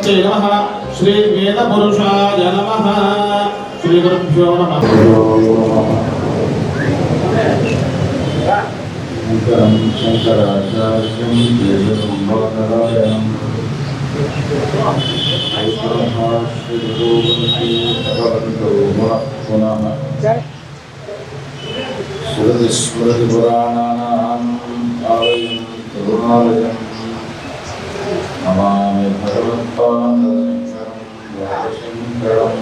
श्रीगुरुभ्यै नमः श्रीवेदपुरुषाय नमः श्रीगुरुभ्यो नमः शंकराचार्यं वेदसंवादरायणं पुनः स्मृतिपुराणानाम् आलयं करुणालयं नमामि भगवत्पादशङ्करं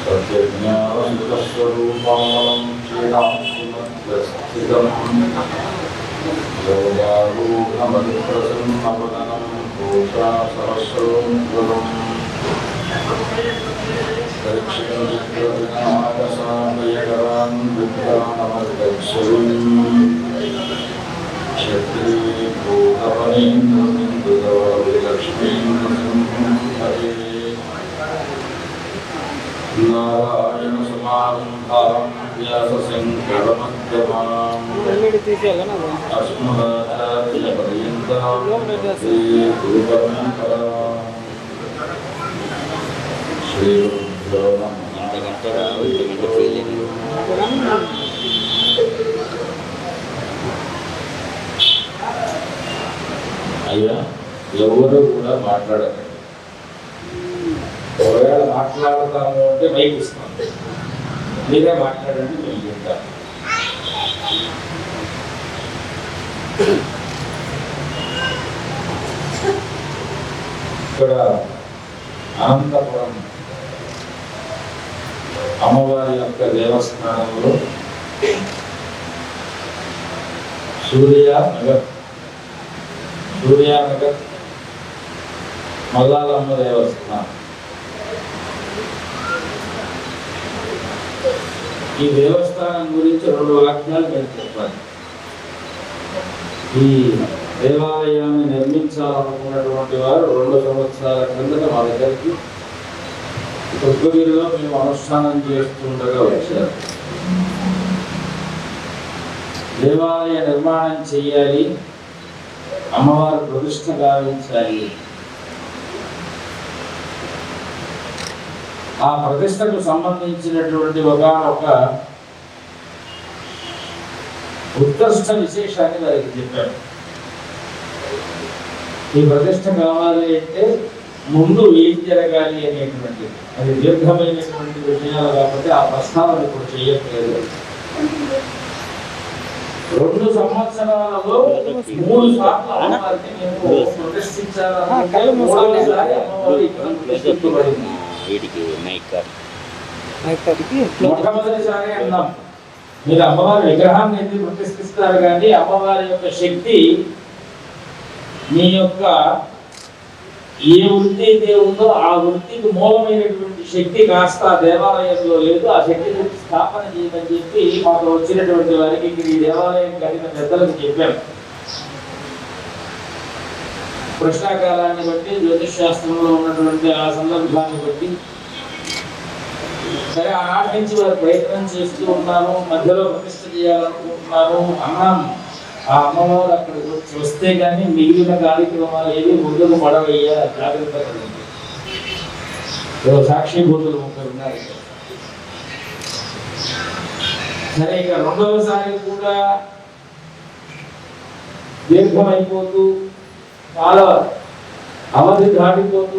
सत्यज्ञानस्वरूपं श्रीरामस्थितं योगारूढमनुप्रसन्नवदनं घोषासहस्रोज्ज्वलम् दक्षिणविग्रहनागसामयकरान् विद्यानमर्गच्छरीम् नारायण समारंभां व्यासशंकरमध्यमाम् अस्मदाचार्यपर्यन्तां वन्दे गुरुपरम्पराम् श्रीगुरुभ्यो नमः। అయ్యా ఎవరు కూడా మాట్లాడకండి. ఒకవేళ మాట్లాడతాము అంటే మైక్ ఇస్తాం, మీరే మాట్లాడండి, మేము వింటాం. ఇక్కడ అనంతపురం అమ్మవారి యొక్క దేవస్థానంలో సూర్యానగర్ మల్లాలమ్మ దేవస్థానం. ఈ దేవస్థానం గురించి 2 వాక్యాలు నేను చెప్పాలి. ఈ దేవాలయాన్ని నిర్మించాలనుకున్నటువంటి వారు 2 సంవత్సరాల క్రిందట మా దగ్గరికి కొత్తగిరిలో మేము అనుష్ఠానం చేస్తుండగా వచ్చారు. దేవాలయ నిర్మాణం చేయాలి, అమ్మవారు ప్రతిష్ఠ గావించాలి. ఆ ప్రతిష్టకు సంబంధించినటువంటి ఒక ఉత్కృష్ట విశేషాన్ని వారికి చెప్పారు. ఈ ప్రతిష్ట కావాలి అంటే ముందు ఏం జరగాలి అనేటువంటి, అది దీర్ఘమైనటువంటి విషయాలు కాబట్టి ఆ ప్రస్తావన ఇప్పుడు చేయట్లేదు. 2 సంవత్సరాలలో 3 సార్లు అమ్మవారిని మేము ప్రతిష్ఠించాలని మొట్టమొదటిసారి అన్నాం, మీరు అమ్మవారి విగ్రహాన్ని ఎందుకు ప్రతిష్ఠిస్తారు కానీ అమ్మవారి యొక్క శక్తి మీ యొక్క ఏ వృత్తి అయితే ఉందో ఆ వృత్తికి మూలమైనటువంటి శక్తి కాస్త దేవాలయంలో లేదు, ఆ శక్తిని స్థాపన చేయమని చెప్పి మాకు వచ్చినటువంటి వారికి ఈ దేవాలయం కట్టిన పెద్దలకు చెప్పాము. కృష్ణాకాలాన్ని బట్టి, జ్యోతిష్ శాస్త్రంలో ఉన్నటువంటి ఆ సందర్భాన్ని బట్టి సరే ఆనాటి నుంచి వారు ప్రయత్నం చేస్తూ ఉన్నారు, మధ్యలో ప్రతిష్ఠ చేయాలనుకుంటున్నారు అన్నాం. ఆ అమ్మవారు అక్కడికి వస్తే కానీ మిగిలిన కార్యక్రమాలు ఏవి ముందుకు పడవయ్యా, జాగ్రత్తగా సాక్షిభూతులు 30 ఉన్నారు. సరే ఇక 2వసారి కూడా దీర్ఘమైపోతూ చాలా అవధి దాటిపోతూ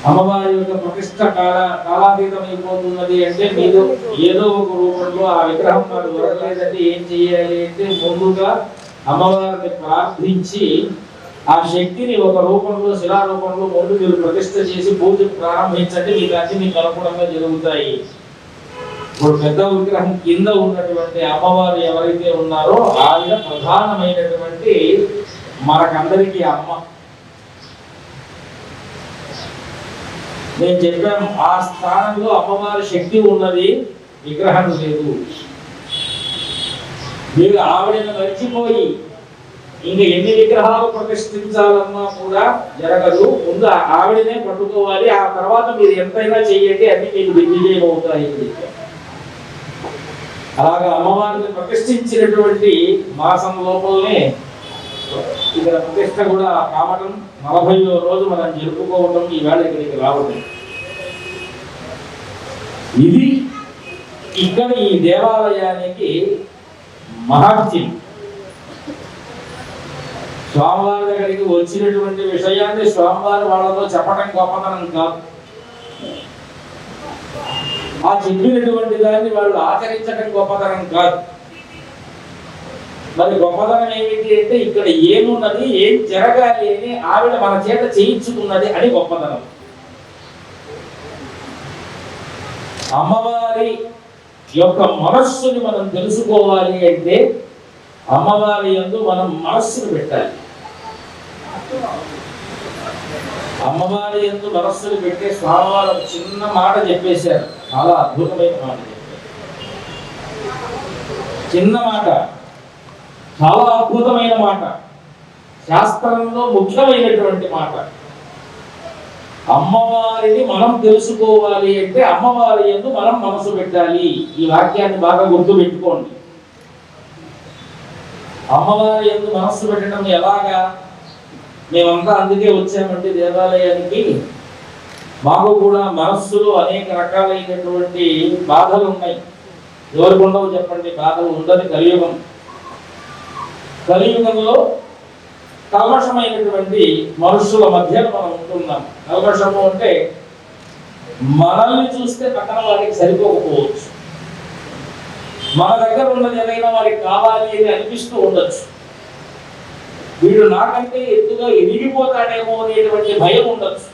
అమ్మవారి యొక్క ప్రతిష్ట కాలాతీతం అయిపోతున్నది అంటే మీరు ఏదో ఒక రూపంలో ఆ విగ్రహం వారు దొరకలేదంటే ఏం చేయాలి అంటే ముందుగా అమ్మవారిని ప్రార్థించి ఆ శక్తిని ఒక రూపంలో, శిలారూపంలో ముందు మీరు ప్రతిష్ట చేసి పూజ ప్రారంభించండి, మీకు అన్ని అనుకూలంగా జరుగుతాయి. ఇప్పుడు పెద్ద విగ్రహం కింద ఉన్నటువంటి అమ్మవారు ఎవరైతే ఉన్నారో ఆవిడ ప్రధానమైనటువంటి మనకందరికీ అమ్మ. నేను చెప్పాను, ఆ స్థానంలో అమ్మవారి శక్తి ఉన్నది, విగ్రహం లేదు. మీరు ఆవిడను మర్చిపోయి ఇంకా ఎన్ని విగ్రహాలు ప్రతిష్ఠించాలన్నా కూడా జరగదు. ముందు ఆవిడనే పట్టుకోవాలి, ఆ తర్వాత మీరు ఎంతైనా చెయ్యండి, అన్ని మీకు దిగ్విజయం అవుతాయి. అలాగా అమ్మవారిని ప్రతిష్ఠించినటువంటి మాసం లోపలనే ఇక్కడ ప్రతిష్ట కూడా కావటం, 40వ రోజు మనం జరుపుకోవడం, ఈవేళ ఇక్కడికి రావడం, ఇది ఇక్కడ ఈ దేవాలయానికి మహత్యం. స్వామివారి దగ్గరికి వచ్చినటువంటి విషయాన్ని స్వామివారి వాళ్ళతో చెప్పడం గొప్పతనం కాదు, ఆ చెప్పినటువంటి దాన్ని వాళ్ళు ఆచరించడం గొప్పతనం కాదు. మరి గొప్పతనం ఏమిటి అంటే ఇక్కడ ఏమున్నది, ఏం జరగాలి అని ఆవిడ మన చేత చేయించుకున్నది అని గొప్పతనం. అమ్మవారి యొక్క మనస్సుని మనం తెలుసుకోవాలి అంటే అమ్మవారి యందు మనం మనస్సును పెట్టాలి. అమ్మవారి యందు మనస్సును పెట్టే స్వామివారు చిన్న మాట చెప్పేశారు, చాలా అద్భుతమైన మాట చెప్పారు. చిన్న మాట, చాలా అద్భుతమైన మాట, శాస్త్రంలో ముఖ్యమైనటువంటి మాట. అమ్మవారిని మనం తెలుసుకోవాలి అంటే అమ్మవారి యందు మనం మనసు పెట్టాలి. ఈ వాక్యాన్ని బాగా గుర్తు పెట్టుకోండి. అమ్మవారి యందు మనస్సు పెట్టడం ఎలాగా? మేమంతా అందుకే వచ్చామంటే దేవాలయానికి, మాకు కూడా మనస్సులో అనేక రకాలైనటువంటి బాధలు ఉన్నాయి. ఎవరికి ఉండవు చెప్పండి బాధలు? ఉండదు కలియుగం. కలియుగంలో కల్మషమైనటువంటి మనుషుల మధ్య మనం ఉంటున్నాం. కల్మషము అంటే మనల్ని చూస్తే పక్కన వారికి సరిపోకపోవచ్చు, మన దగ్గర ఉన్నది ఏదైనా వారికి కావాలి అని అనిపిస్తూ ఉండొచ్చు. వీడు నాకంటే ఎత్తుగా ఎదిగిపోతాడేమో అనేటువంటి భయం ఉండొచ్చు,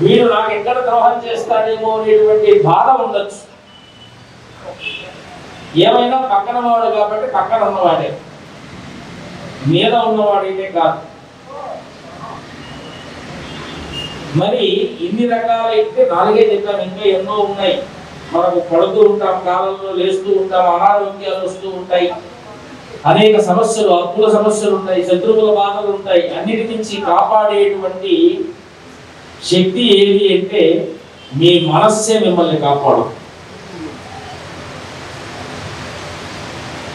వీడు నాకు ఎక్కడ ద్రోహం చేస్తాడేమో అనేటువంటి బాధ ఉండొచ్చు. ఏమైనా పక్కన వాడు కాబట్టి పక్కన ఉన్నవాడే, మీద ఉన్నవాడైతే కాదు. మరి ఇన్ని రకాలైతే 4 చెప్పాం, ఇంకా ఎన్నో ఉన్నాయి. మనకు పడుతూ ఉంటాం, కాలంలో లేస్తూ ఉంటాం, అనారోగ్యాలు వస్తూ ఉంటాయి, అనేక సమస్యలు, అప్పుల సమస్యలు ఉంటాయి, శత్రువుల బాధలు ఉంటాయి. అన్నిటి నుంచి కాపాడేటువంటి శక్తి ఏది అంటే మీ మనస్సే మిమ్మల్ని కాపాడు.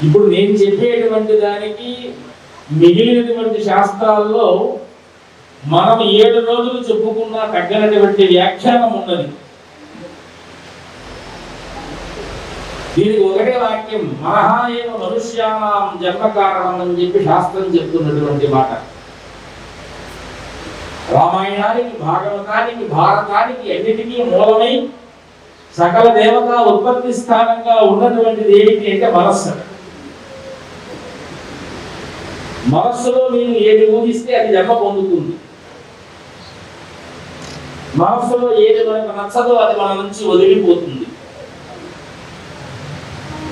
ఇప్పుడు నేను చెప్పేటువంటి దానికి మిగిలినటువంటి శాస్త్రాల్లో మనం 7 రోజులు చెప్పుకున్న తగ్గనటువంటి వ్యాఖ్యానం ఉన్నది. దీనికి ఒకటే వాక్యం, మనహాయేవ మనుష్యానాం జన్మ కారణం అని చెప్పి శాస్త్రం చెప్తున్నటువంటి మాట. రామాయణానికి, భాగవతానికి, భారతానికి అన్నిటికీ మూలమై సకల దేవతా ఉత్పత్తి స్థానంగా ఉన్నటువంటిది ఏమిటి అంటే మనస్సు. మనస్సులో మీరు ఏది ఊహిస్తే అది జన్మ పొందుతుంది. మనస్సులో ఏది మనకు నచ్చదో అది మన నుంచి వదిలిపోతుంది.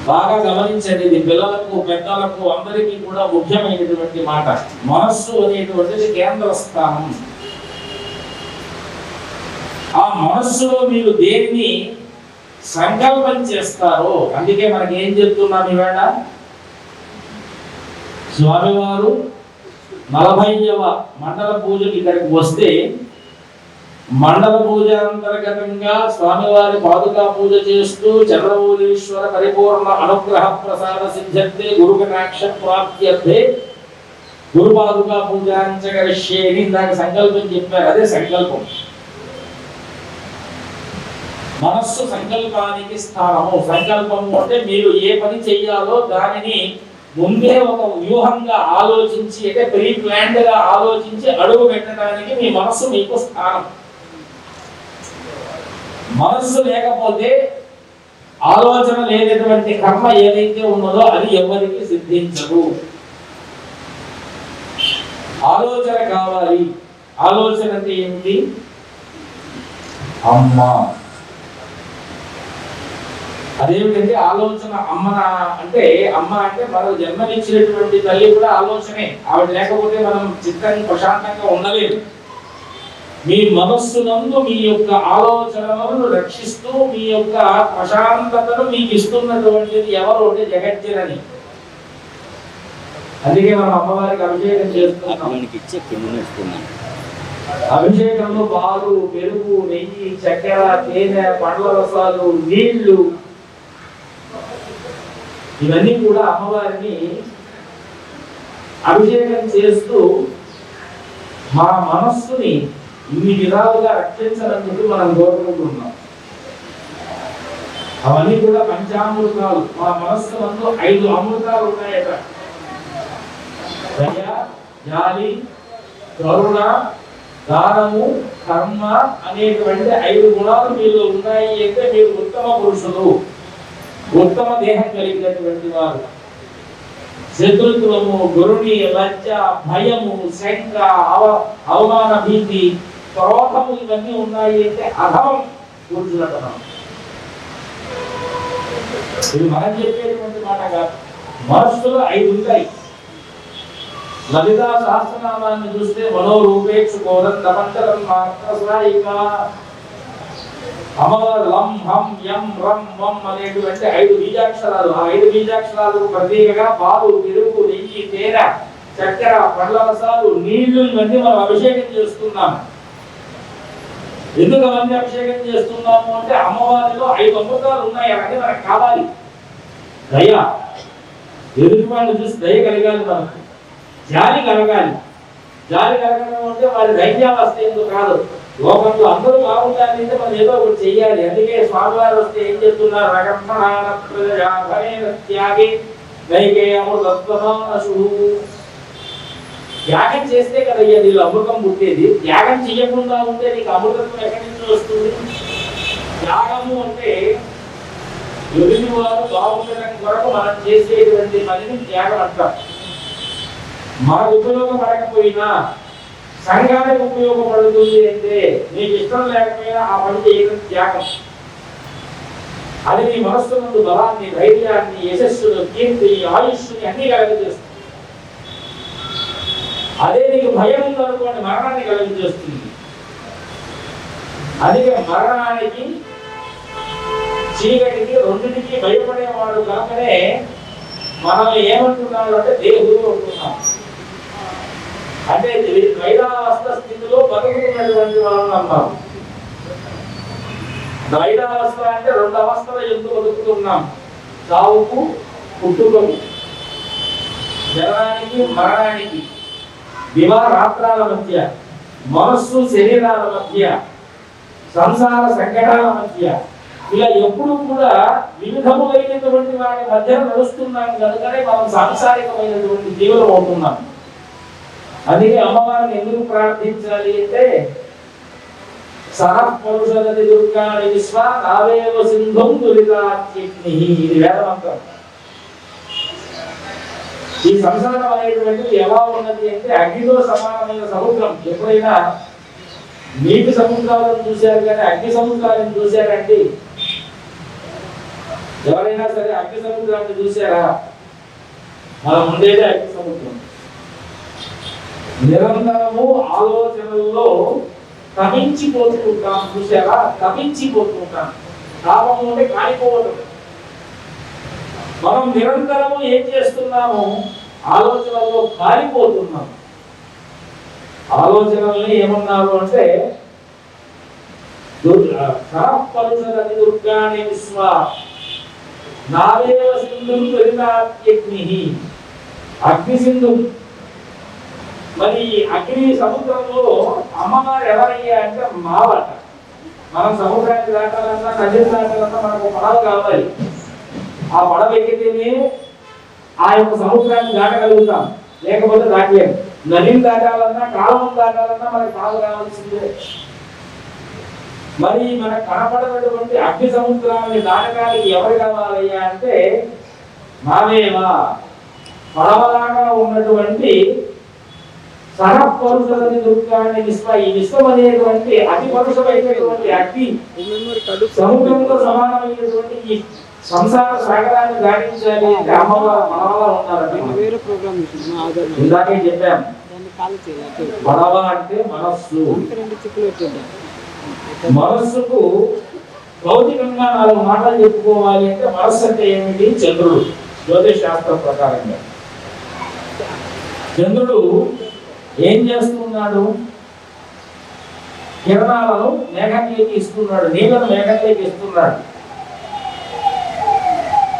బాగా గమనించండి, ఇది పిల్లలకు, పెద్దలకు, అందరికీ కూడా ముఖ్యమైనటువంటి మాట. మనస్సు అనేటువంటిది కేంద్ర స్థానం. ఆ మనస్సులో మీరు దేన్ని సంకల్పం చేస్తారో, అందుకే మనకి ఏం చెప్తున్నాం ఈవేళ, స్వామివారు 40వ మండల పూజకి ఇక్కడికి వస్తే మండల పూజ అంతర్గతంగా స్వామివారి పాదుకా పూజ చేస్తూ చంద్రమౌళీశ్వర పరిపూర్ణ అనుగ్రహ ప్రసాద సిద్ధ్యర్థే గురుకటాక్ష ప్రాప్త్యర్థే గురు పాదుకా పూజాంచకరిష్యే అని ఇందాక సంకల్పం చెప్పారు. అదే సంకల్పం. మనస్సు సంకల్పానికి స్థానము. సంకల్పము అంటే మీరు ఏ పని చెయ్యాలో దానిని ముందే ఒక వ్యూహంగా ఆలోచించి, అంటే ప్రీ ప్లాన్డ్ గా ఆలోచించి అడుగు పెట్టడానికి మీ మనస్సు మీకు స్థానం. మనస్సు లేకపోతే, ఆలోచన లేనటువంటి కర్మ ఏదైతే ఉన్నదో అది ఎవరికి సిద్ధించదు. ఆలోచన కావాలి. ఆలోచన అంటే ఏమిటి? అమ్మ. అదేమిటంటే ఆలోచన. అమ్మన అంటే, అమ్మ అంటే మనకు జన్మనిచ్చినటువంటి తల్లి కూడా ఆలోచనే. ఆవిడ లేకపోతే మనం చిత్తంగా ప్రశాంతంగా ఉండలేము. మీ మనస్సునందు మీ యొక్క ఆలోచనలను రక్షిస్తూ మీ యొక్క ప్రశాంతతను మీకు ఇస్తున్నటువంటిది ఎవరు అంటే జగజ్జనని. అందుకే మనం అమ్మవారికి అభిషేకం చేస్తున్నాం. అభిషేకంలో పాలు, పెరుగు, నెయ్యి, చక్కెర, తేనె, పండ్ల రసాలు, నీళ్లు, ఇవన్నీ కూడా అమ్మవారిని అభిషేకం చేస్తూ మా మనస్సుని ఇన్ని విధాలుగా రక్షించడానికి మనం కోరుకుంటున్నాం. అవన్నీ కూడా పంచామృతాలు. మా మనస్సులో 5 అమృతాలు ఉన్నాయట. దయ, జాలి, కరుణ, దానము, కర్మ అనేటువంటి 5 గుణాలు మీలో ఉన్నాయి అంటే మీరు ఉత్తమ పురుషులు, ఉత్తమ దేహం కలిగినటువంటి వారు. శత్రుత్వము, గురుని, లజ్జ, భయము, శంక, అవమాన భీతి, క్రోధము ఇవన్నీ ఉన్నాయి అంటే అధమం కూర్చున్నట్టు. ఇది మనం చెప్పేటువంటి మాట కాదు. మనస్సులో 5 ఉంటాయి. లలితా సహస్రనామాన్ని చూస్తే మనోరూపేక్షు కోరం దమంతరం మాత్రసాయిక అమ్మవారు లం హం యం రం వం అనేటువంటి 5 బీజాక్షరాలు. ఆ 5 బీజాక్షరాలకు ప్రతీకగా పాలు, పెరుగు, నెయ్యి, తేనె, చక్కెర, పండ్ల రసాలు, నీళ్లు ఇవన్నీ మనం అభిషేకం చేస్తున్నాం. ఎందుకు అవన్నీ అభిషేకం చేస్తున్నాము అంటే అమ్మవారిలో 5 అమృతాలు ఉన్నాయి. అవన్నీ మనకు కావాలి. దయ, ఎదుటి వాళ్ళు చూసి దయ కలగాలి మనకు. జాలి కలగాలి. జాలి కలగడం అంటే వారి ధైర్యావస్థ ఎందుకు కాదు. లోకంలో అందరూ బాగుండాలి అంటే మనం ఏదో ఒకటి చెయ్యాలి. అందుకే స్వామివారు వస్తే ఏం చెప్తున్నారు? త్యాగం చేస్తే కదా నీళ్ళు అమృతం పుట్టేది. త్యాగం చేయకుండా ఉంటే నీకు అమృతం ఎక్కడి నుంచి వస్తుంది? త్యాగము అంటే ఎదుటి వారు బాగుండడం కొరకు మనం చేసేటువంటి పనిని త్యాగం అంటాం. మనకు ఉపయోగపడకపోయినా సంఘానికి ఉపయోగపడుతుంది అంటే నీకు ఇష్టం లేకపోయినా ఆ పని చేయడం త్యాగం. అది నీ మనస్సు నుండి బలాన్ని, ధైర్యాన్ని, యశస్సును, కీర్తి, ఆయుష్ని అన్ని కలగజేస్తుంది. అదే నీకు భయం ఉందనుకోండి, మరణాన్ని కలగజేస్తుంది. అందుకే మరణానికి, చీకటికి, రెండింటికి భయపడేవాడు కాకనే మనం ఏమంటున్నాడు అంటే దేహుడు అంటున్నాం. అంటే ద్వైతావస్థ స్థితిలో బతుకుతున్నటువంటి వాళ్ళని అన్నాం. ద్వైతావస్థ అంటే 2 అవస్థలు ఎందుకు బతుకుతున్నాం? చావుకు, పుట్టుకకు, జననానికి, మరణానికి, దివారాత్రాల మధ్య, మనస్సు శరీరాల మధ్య, సంసార సంకటాల మధ్య, ఇలా ఎప్పుడు కూడా వివిధములైనటువంటి వాటి మధ్య నడుస్తున్నాం కనుకనే మనం సాంసారికమైనటువంటి జీవులం అవుతున్నాం. అందుకే అమ్మవారిని ఎందుకు ప్రార్థించాలి అంటే సహః పరుషదతి దుర్గాణి విశ్వ నావేవ సింధుం దురితాత్యగ్ని. ఇది వేదమంత్రం. ఈ సంసారం అనేటువంటిది ఎలా ఉన్నది అంటే అగ్నితో సమానమైన సముద్రం. ఎప్పుడైనా నీటి సముద్రాలను చూశారు కానీ అగ్ని సముద్రాలను చూశారండి? ఎవరైనా సరే అగ్ని సముద్రాన్ని చూశారా? మనం ఉండేదే అగ్ని సముద్రం. నిరంతరము ఆలోచనల్లో తమించిపోతుంటాం. చూసారా? తమించిపోతుంటాం. తాపము అంటే కాలిపోవడం. మనం నిరంతరము ఏం చేస్తున్నాము? ఆలోచనల్లో కాలిపోతున్నాం. ఆలోచనల్ని ఏమన్నారు అంటే సహపరుషదతి దుర్గాణి విశ్వ నావేవ సింధుం దురితాత్యగ్ని. అగ్ని సింధు. మరి అగ్ని సముద్రంలో అమ్మవారు ఎవరయ్యా అంటే మావట. మనం సముద్రాన్ని దాటాలన్నా, నదిని దాటాలన్నా మనకు పడవ కావాలి. ఆ పడవ ఎక్కితేనే ఆ యొక్క సముద్రాన్ని దాటగలుగుతాం, లేకపోతే దాటలేము. నదిని దాటాలన్నా, కాలం దాటాలన్నా మనకు పడవ కావాల్సిందే. మరి మనకు కనపడనటువంటి అగ్ని సముద్రాన్ని దాటడానికి ఎవరు కావాలయ్యా అంటే మావేవా పడవలాగా ఉన్నటువంటి సహపరుషదతి దుర్గాణి విశ్వ. ఈ విశ్వం అనేటువంటి అతి పరుషమైనటువంటి అగ్ని సముద్రంతో సమానమైనటువంటి ఈ సంసార సాగరాన్ని దాటించాలి అంటే అమ్మవారు పడవలా ఉన్నారండి. ఇందాకే చెప్పాం, పడవ అంటే మనస్సు. మనస్సుకు భౌతికంగా 4 మాటలు చెప్పుకోవాలి అంటే మనస్సు అంటే ఏమిటి? చంద్రుడు. జ్యోతిష్ శాస్త్రం ప్రకారంగా చంద్రుడు ఏం చేస్తున్నాడు? కిరణాలను మేఘంలోకి ఇస్తున్నాడు, నీళ్లను మేఘంలోకి ఇస్తున్నాడు.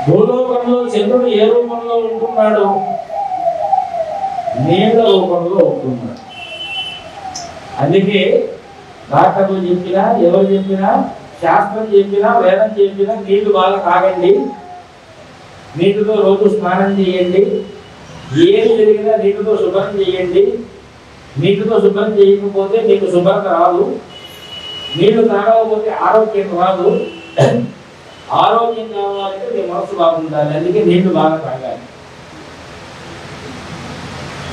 భూలోకంలో చంద్రుడు ఏ రూపంలో ఉంటున్నాడు? నీళ్ళ రూపంలో ఉంటున్నాడు. అందుకే డాక్టర్లు చెప్పినా, ఎవరు చెప్పినా, శాస్త్రం చెప్పినా, వేదం చెప్పినా నీళ్లు బాగా తాగండి, నీటితో రోజు స్నానం చేయండి, ఏది జరిగినా నీటితో శుభ్రం చేయండి, నీటితో శుభ్రం చేయకపోతే మీకు శుభ్రత రాదు, నీళ్లు తాగకపోతే ఆరోగ్యం రాదు, ఆరోగ్యం కావాలంటే మీ మనసు బాగుండాలి, అందుకే నీళ్లు బాగా తాగాలి.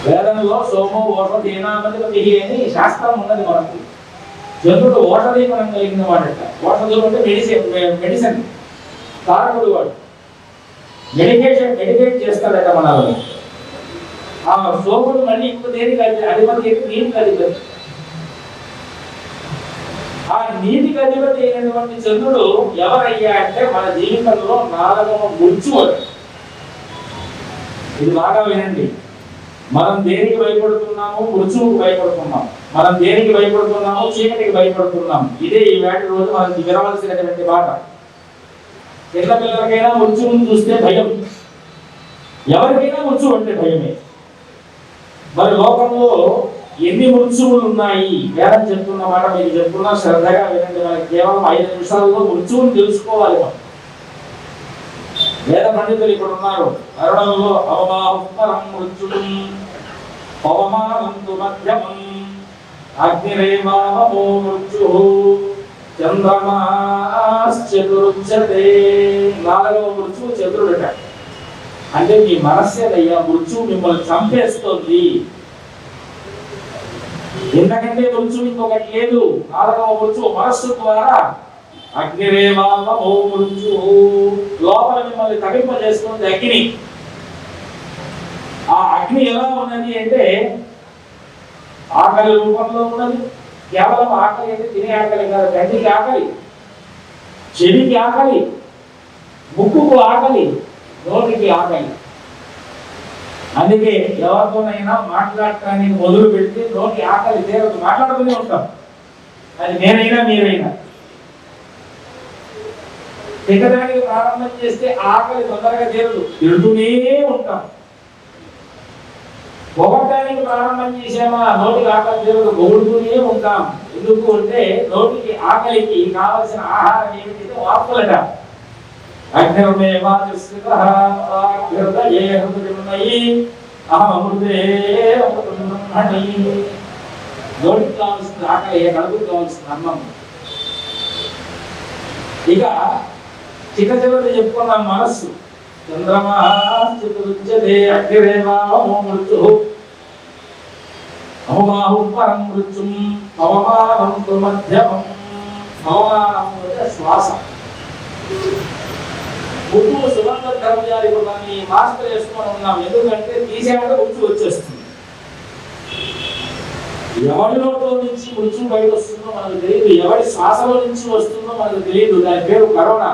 వేదంలో సోమో ఓషధీనామతి అని శాస్త్రం ఉన్నది మనకు. చంద్రుడు ఓషధీ గుణం కలిగిన వాడట. ఓషధులు అంటే మెడిసిన్ కారకుడు వాడు. మెడికేట్ చేస్తాడట మనల్ని. ఆ సోముడు మళ్ళీ ఇంకో దేనికి అధిపతి నీటికి అధిపతి. ఆ నీటికి అధిపతి అయినటువంటి చంద్రుడు ఎవరయ్యా అంటే మన జీవితంలో 4వ మృత్యువు. ఇది బాగా వినండి. మనం దేనికి భయపడుతున్నాము? మృత్యువుకు భయపడుతున్నాం. మనం దేనికి భయపడుతున్నాము? చీకటికి భయపడుతున్నాం. ఇదే ఈ వేటి రోజు మనకి వినవలసినటువంటి మాట. పిల్లలకైనా మృత్యువుని చూస్తే భయం, ఎవరికైనా మృత్యువు అంటే భయమే. మరి లోకంలో ఎన్ని మృత్యువులు ఉన్నాయి? వేదం చెప్తున్న మాట మీకు చెప్తున్నా, శ్రద్ధగా వినండి. మనకి కేవలం 5 నిమిషాల్లో మృత్యువుని తెలుసుకోవాలి. మనం వేద పండితులు ఇక్కడ ఉన్నారు. అరుణంలో అవమాహుపరం మృత్యుం పవమానంతు మధ్యమం అగ్నిరేవామో మృత్యుః చంద్రమాశ్చతురుచ్యతే. 4వ మృత్యువు చంద్రుడట. అంటే మీ మనస్సేదయ్యా మృత్యువు మిమ్మల్ని చంపేస్తుంది. ఎందుకంటే మృత్యువు ఇంకొకటి లేదు. 4వ మృత్యువు మనస్సు ద్వారా అగ్నిరేవామో మృత్యుః, లోపల మిమ్మల్ని తగ్గింపజేస్తుంది అగ్ని. ఆ అగ్ని ఎలా ఉన్నది అంటే ఆకలి రూపంలో ఉన్నది. కేవలం ఆకలి అంటే తినే ఆకలి కాదు, కంటికి ఆకలి, చెవికి ఆకలి, ముక్కుకు ఆకలి, నోటికి ఆకలి. అందుకే ఎవరితోనైనా మాట్లాడటానికి మొదలు పెడితే నోటి ఆకలి తీరదు, మాట్లాడుతూనే ఉంటాం. అది నేనైనా మీరైనా. తినడానికి ప్రారంభం చేస్తే ఆకలి తొందరగా తీరదు, తింటూనే ఉంటాం. పొగటానికి ప్రారంభం చేసామా నోటికి ఆకలి తీరదు, పొగుడుతూనే ఉంటాం. ఎందుకు అంటే నోటికి ఆకలికి కావలసిన ఆహారం ఏమిటంటే వాక్కులట. నోటికి కావాల్సిన ఆకలి, కడుపుకి కావాల్సిన అన్నం. ఇక చివరి చెప్పుకున్నాం మనస్సు. చంద్రమాశ్చతురుచ్యతే అగ్నిరేవామో మృత్యుః అవమాహుపరం మృత్యుం పవమానంతు మధ్యమం. పవమానం అంటే శ్వాస. ముక్కు సుగంధ ద్రవ్యాలు ఇవ్వడానికి మాస్క్ వేసుకొని ఉన్నాం. ఎందుకంటే తీసేయాలంటే మృత్యు వచ్చేస్తుంది. ఎవరి నోట్లో నుంచి మృత్యు బయట వస్తుందో మనకు తెలియదు, ఎవరి శ్వాసలో నుంచి వస్తుందో మనకు తెలియదు. దాని పేరు కరోనా,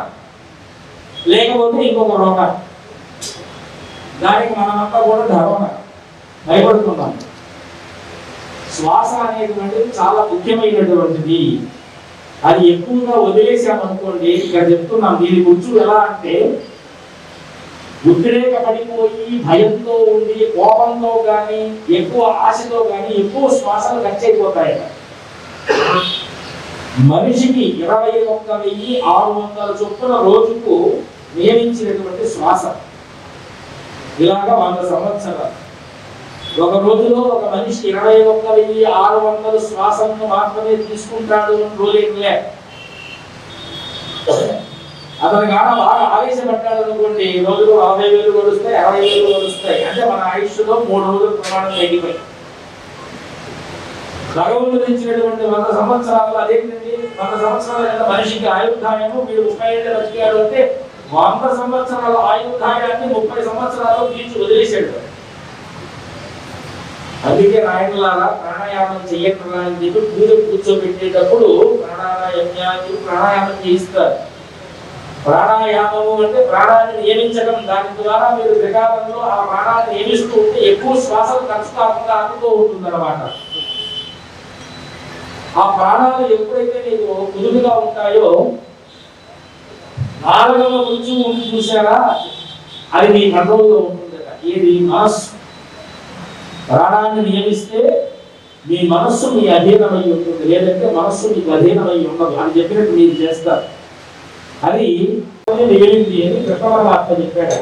లేకపోతే ఇంకొక రోగం. దానికి మనమంతా కూడా ధరోనా భయపడుతున్నాం. శ్వాస అనేటువంటిది చాలా ముఖ్యమైనటువంటిది. అది ఎక్కువగా వదిలేసామనుకోండి, ఇక్కడ చెప్తున్నాం దీని మృత్యు ఎలా అంటే ఉద్రేక పడిపోయి భయంతో ఉండి కోపంతో కానీ ఎక్కువ ఆశతో కానీ ఎక్కువ శ్వాసలు ఖర్చు అయిపోతాయి. మనిషికి 21,600 చొప్పున రోజుకు నియమించినటువంటి శ్వాస. ఇలాగా 100 సంవత్సరాలు. ఒక రోజులో ఒక మనిషి 21,600 శ్వాసను మాత్రమే తీసుకుంటాడు అని రోజులే. అతని కాడ బాగా ఆవేశపడ్డాడు అనుకోండి, రోజులు 40,000 గడుస్తాయి, 60,000 గడుస్తాయి. అంటే మన ఆయుష్లో 3 రోజుల ప్రమాణం తగ్గిపోయి. భగవంతుడు విధించినటువంటి 100 సంవత్సరాలు అదేంటండి? 100 సంవత్సరాల మనిషికి ఆయుర్దాయము, వీడు 30 ఏళ్ళు బతికాడు అంటే 100 సంవత్సరాల ఆయుర్దాయాన్ని 30 సంవత్సరాలు తీర్చి వదిలేశాడు. అందుకే నాయకులారా ప్రాణాయామం చెయ్యకుండా అని చెప్పి పూజ కూర్చోబెట్టేటప్పుడు ప్రాణాయామం చేయిస్తారు. ప్రాణాయామము అంటే ప్రాణాన్ని నియమించడం. దాని ద్వారా మీరు త్రికాలంలో ఆ ప్రాణాన్ని నియమిస్తూ ఉంటే ఎక్కువ శ్వాసలు ఖర్చు కాకుండా అందుతూ ఉంటుందన్నమాట. ఆ ప్రాణాలు ఎప్పుడైతే నీకు కుదురుగా ఉంటాయో 4వ మృత్యువు ఉండి చూసారా, అది నీ కంట్రోల్లో ఉంటుందట. ఏది? మనస్సు. ప్రాణాన్ని నియమిస్తే మీ మనస్సు మీ అధీనమై ఉంటుంది, లేదంటే మనస్సు మీకు అధీనమై ఉండదు అని చెప్పినట్టు మీరు చేస్తారు. అది మిగిలింది అని కృష్ణ పరమాత్మ చెప్పాడు.